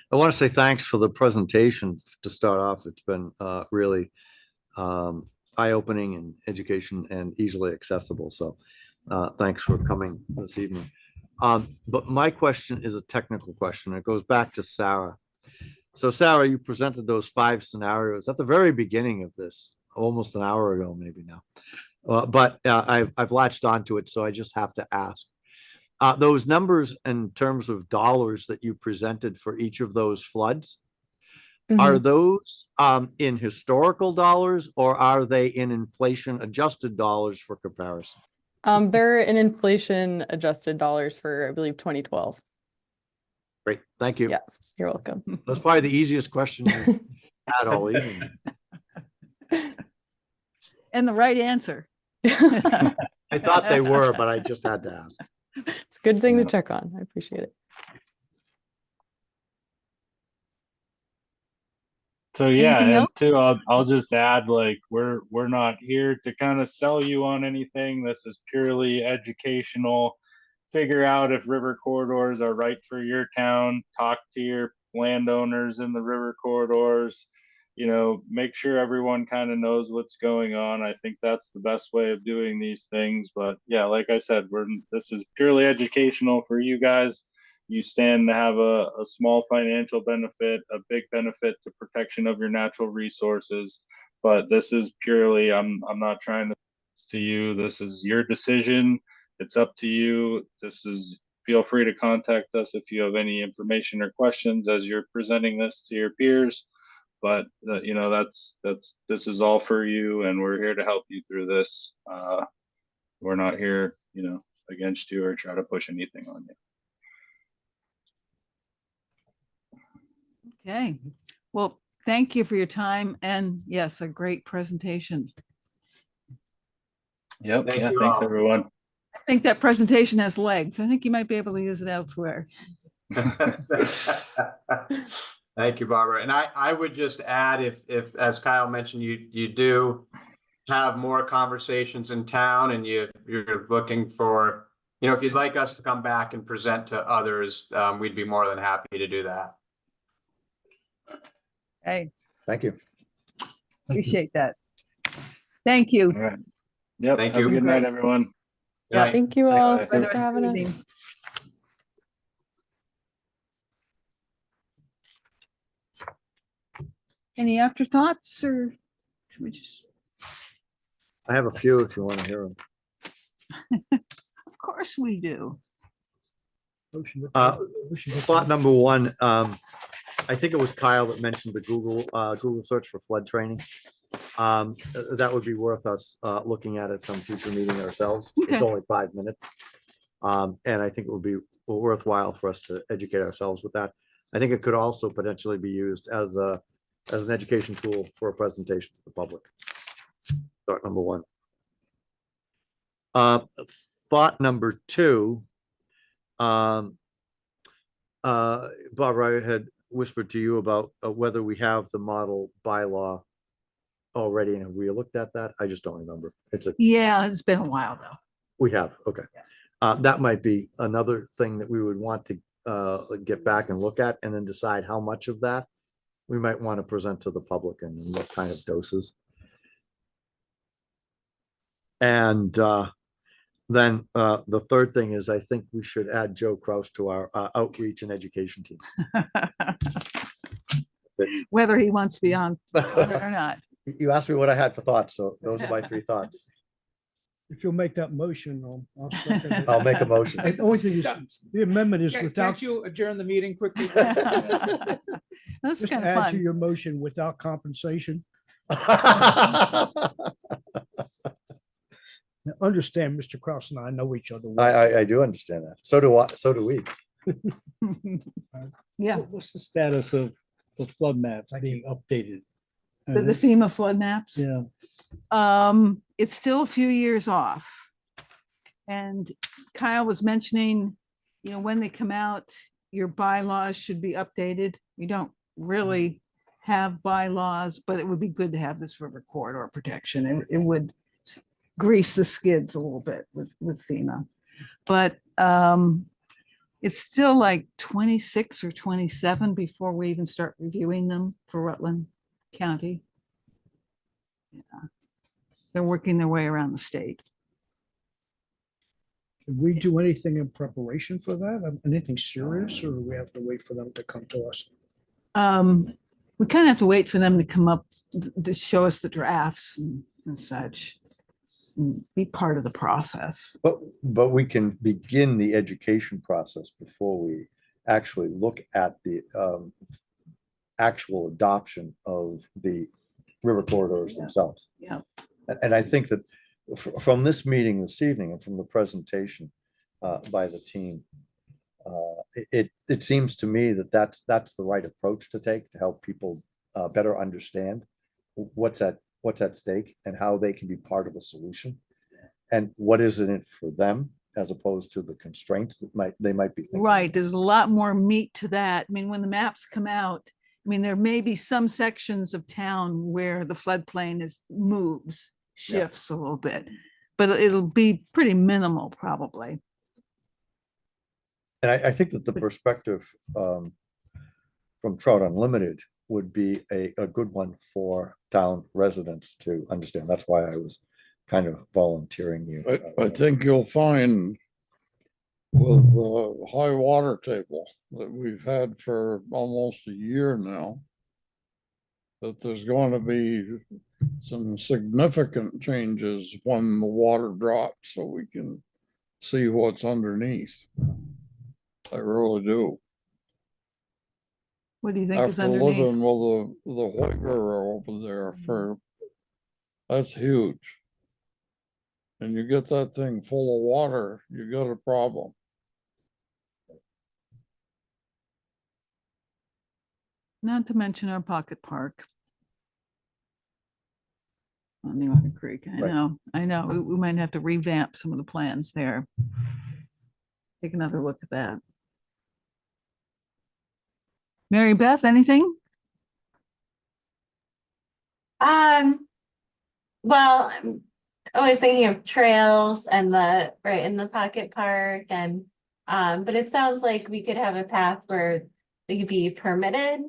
I want to say thanks for the presentation to start off. It's been really eye-opening and education and easily accessible. So thanks for coming this evening. But my question is a technical question. It goes back to Sarah. So Sarah, you presented those 5 scenarios at the very beginning of this, almost an hour ago, maybe now. But I've latched onto it, so I just have to ask. Those numbers in terms of dollars that you presented for each of those floods, are those in historical dollars or are they in inflation adjusted dollars for comparison? They're in inflation adjusted dollars for, I believe, 2012. Great, thank you. Yeah, you're welcome. That's probably the easiest question you had all evening. And the right answer. I thought they were, but I just had to ask. It's a good thing to check on. I appreciate it. So yeah, Anything and else? too, I'll just add, like, we're not here to kind of sell you on anything. This is purely educational. Figure out if river corridors are right for your town. Talk to your landowners in the river corridors. You know, make sure everyone kind of knows what's going on. I think that's the best way of doing these things. But yeah, like I said, this is purely educational for you guys. You stand to have a small financial benefit, a big benefit to protection of your natural resources. But this is purely, I'm not trying to you. This is your decision. It's up to you. Feel free to contact us if you have any information or questions as you're presenting this to your peers. But you know, this is all for you, and we're here to help you through this. We're not here, you know, against you or try to push anything on you. Okay, well, thank you for your time and yes, a great presentation. Yep. Thank Yeah. you Thanks, all. everyone. I think that presentation has legs. I think you might be able to use it elsewhere. Thank you, Barbara. And I would just add, if, as Kyle mentioned, you do have more conversations in town and you're looking for, you know, if you'd like us to come back and present to others, we'd be more than happy to do that. Hey, Thank you. appreciate that. Thank you. All right. Yep. Thank Have you. a good night, Great. everyone. Good night. Thank you all. Bye. Enjoy the Thanks for rest of having the us. evening. Any afterthoughts or should we just, I have a few if you want to hear them. of course we do. Motion to- Thought number one, I think it was Kyle that mentioned the Google search for flood training. That would be worth us looking at some future meeting ourselves. It's Okay. only 5 minutes. And I think it would be worthwhile for us to educate ourselves with that. I think it could also potentially be used as an education tool for a presentation to the public. Thought number one. Thought number two, Barbara, I had whispered to you about whether we have the model bylaw already, and have we looked at that? I just don't remember. Yeah, it's been a while though. We have, okay. That might be another thing that we would want to get back and look at, and then decide how much of that we might want to present to the public and what kind of doses. And Then the third thing is I think we should add Joe Kraus to our outreach and education team. Whether he wants to be on or not. You asked me what I had for thoughts, so those are my 3 thoughts. If you'll make that motion, I'll second it. I'll make a motion. And the only thing is, the amendment is without, Can't you adjourn the meeting quickly? That's just kind of add to fun. your motion without compensation. Now, understand, Mr. Kraus and I know each other. well. I do understand that. So do I, so do we. Yeah, What's the status of the flood maps being updated? the FEMA flood maps. Yeah, It's still a few years off. And Kyle was mentioning, when they come out, your bylaws should be updated. You don't really have bylaws, but it would be good to have this river corridor protection. It would grease the skids a little bit with FEMA. But it's still like 26 or 27 before we even start reviewing them for Rutland County. Yeah. They're working their way around the state. Can we do anything in preparation for that? Anything serious, or do we have to wait for them to come to us? We kind of have to wait for them to come up to show us the drafts and such. And be part of the process. But we can begin the education process before we actually look at the actual adoption of the river corridors themselves. Yeah. And I think that from this meeting this evening and from the presentation by the team, it seems to me that that's the right approach to take to help people better understand what's at stake and how they can be part of a solution, and what is in it for them as opposed to the constraints that they might be thinking. Right, there's a lot more meat to that. I mean, when the maps come out, there may be some sections of town where the floodplain shifts a little bit, but it'll be pretty minimal probably. And I think that the perspective from Trout Unlimited would be a good one for town residents to understand. That's why I was kind of volunteering you. I think you'll find with the high water table that we've had for almost a year now, that there's going to be some significant changes when the water drops, so we can see what's underneath. I really do. What do you think is After underneath? living with the White River over there that's huge. And you get that thing full of water, you got a problem. Not to mention our pocket park on the Otter Creek. I know. We might have to revamp some of the plans there. Take another look at that. Mary Beth, anything? Well, I'm always thinking of trails and right in the pocket park and, but it sounds like we could have a path where it could be permitted.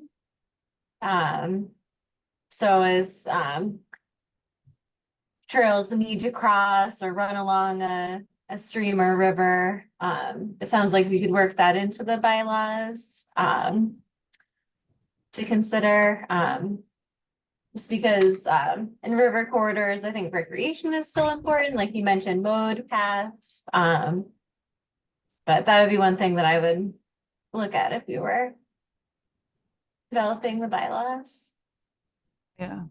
So as, trails need to cross or run along a stream or river, it sounds like we could work that into the bylaws, to consider, just because in river corridors, I think recreation is still important, like you mentioned, mode paths. But that would be one thing that I would look at if we were developing the bylaws. Yeah.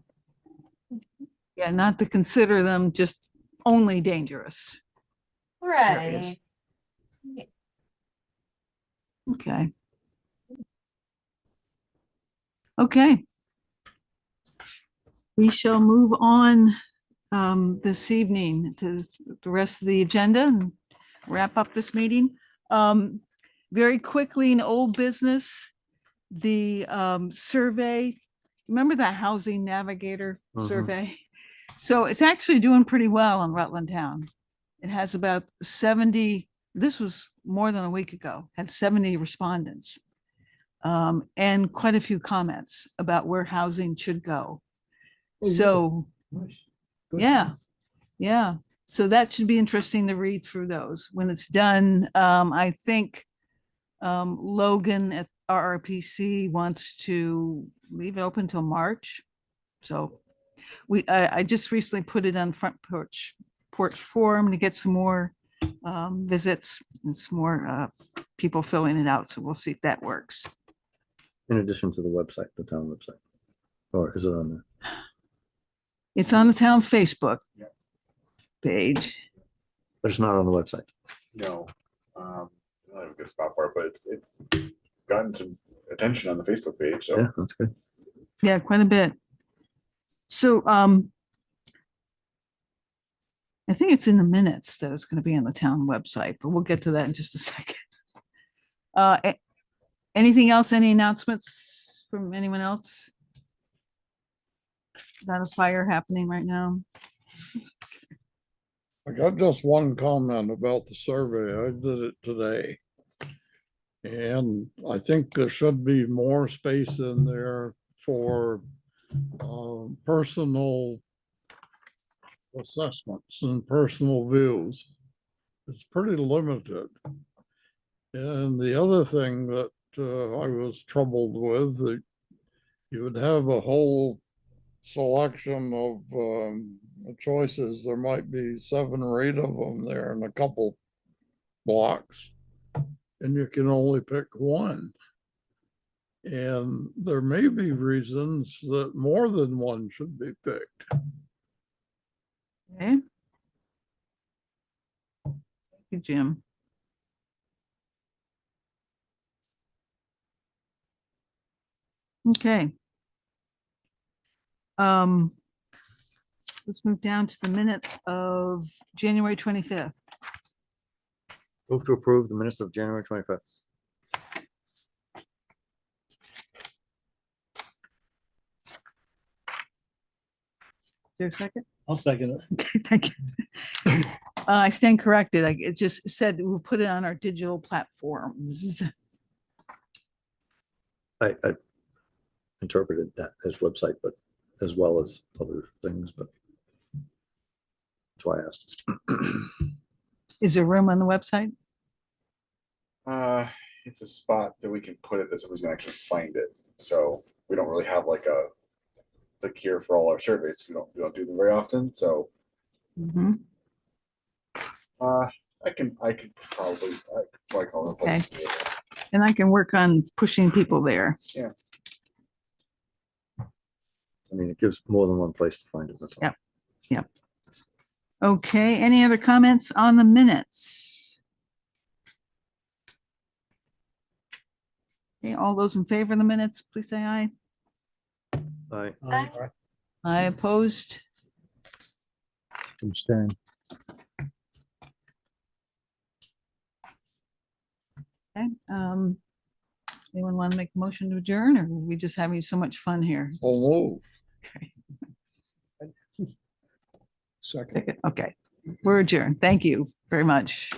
Yeah, not to consider them just only dangerous. Right. Okay. Okay. We shall move on this evening to the rest of the agenda and wrap up this meeting. Very quickly in old business, the survey, remember that Housing Navigator survey? So it's actually doing pretty well in Rutland Town. It has about 70, this was more than a week ago, had 70 respondents. And quite a few comments about where housing should go. Oh, So, Nice. Good. yeah. So that should be interesting to read through those. When it's done, I think Logan at RRPC wants to leave it open till March. So I just recently put it on Front Porch Forum to get some more visits and some more people filling it out. So we'll see if that works. In addition to the website, the town website. Or is it on there? It's on the town Facebook Yep. page. But it's not on the website. No, I don't have a good spot for it, but it gotten some attention on the Facebook page, so. Yeah, that's good. Yeah, quite a bit. So I think it's in the minutes that it's going to be on the town website, but we'll get to that in just a second. Anything else? Any announcements from anyone else? Not a fire happening right now. I got just one comment about the survey. I did it today. And I think there should be more space in there for personal assessments and personal views. It's pretty limited. And the other thing that I was troubled with, that you would have a whole selection of choices. There might be 7 or 8 of them there in a couple blocks, and you can only pick one. And there may be reasons that more than one should be picked. Okay. Thank you, Jim. Okay. Let's move down to the minutes of January 25th. Move to approve the minutes of January 25th. Is there a second? I'll second it. Okay, thank you. I stand corrected. It just said we'll put it on our digital platforms. I interpreted that as website, but as well as other things, but that's why I asked. Is there room on the website? It's a spot that we can put it that somebody's gonna actually find it. So we don't really have like a the cure for all our surveys. We don't do them very often. So Mhm. I can probably call it a place. to do it. And I can work on pushing people there. Yeah. I mean, it gives more than one place to find it. That's all. Yep. Yep. Okay, any other comments on the minutes? Okay, all those in favor of the minutes, please say aye. Aye. Aye opposed. Abstain. Okay, anyone want to make a motion to adjourn, or are we just having so much fun here? I'll move. Okay. Second. Okay, we're adjourned. Thank you very much.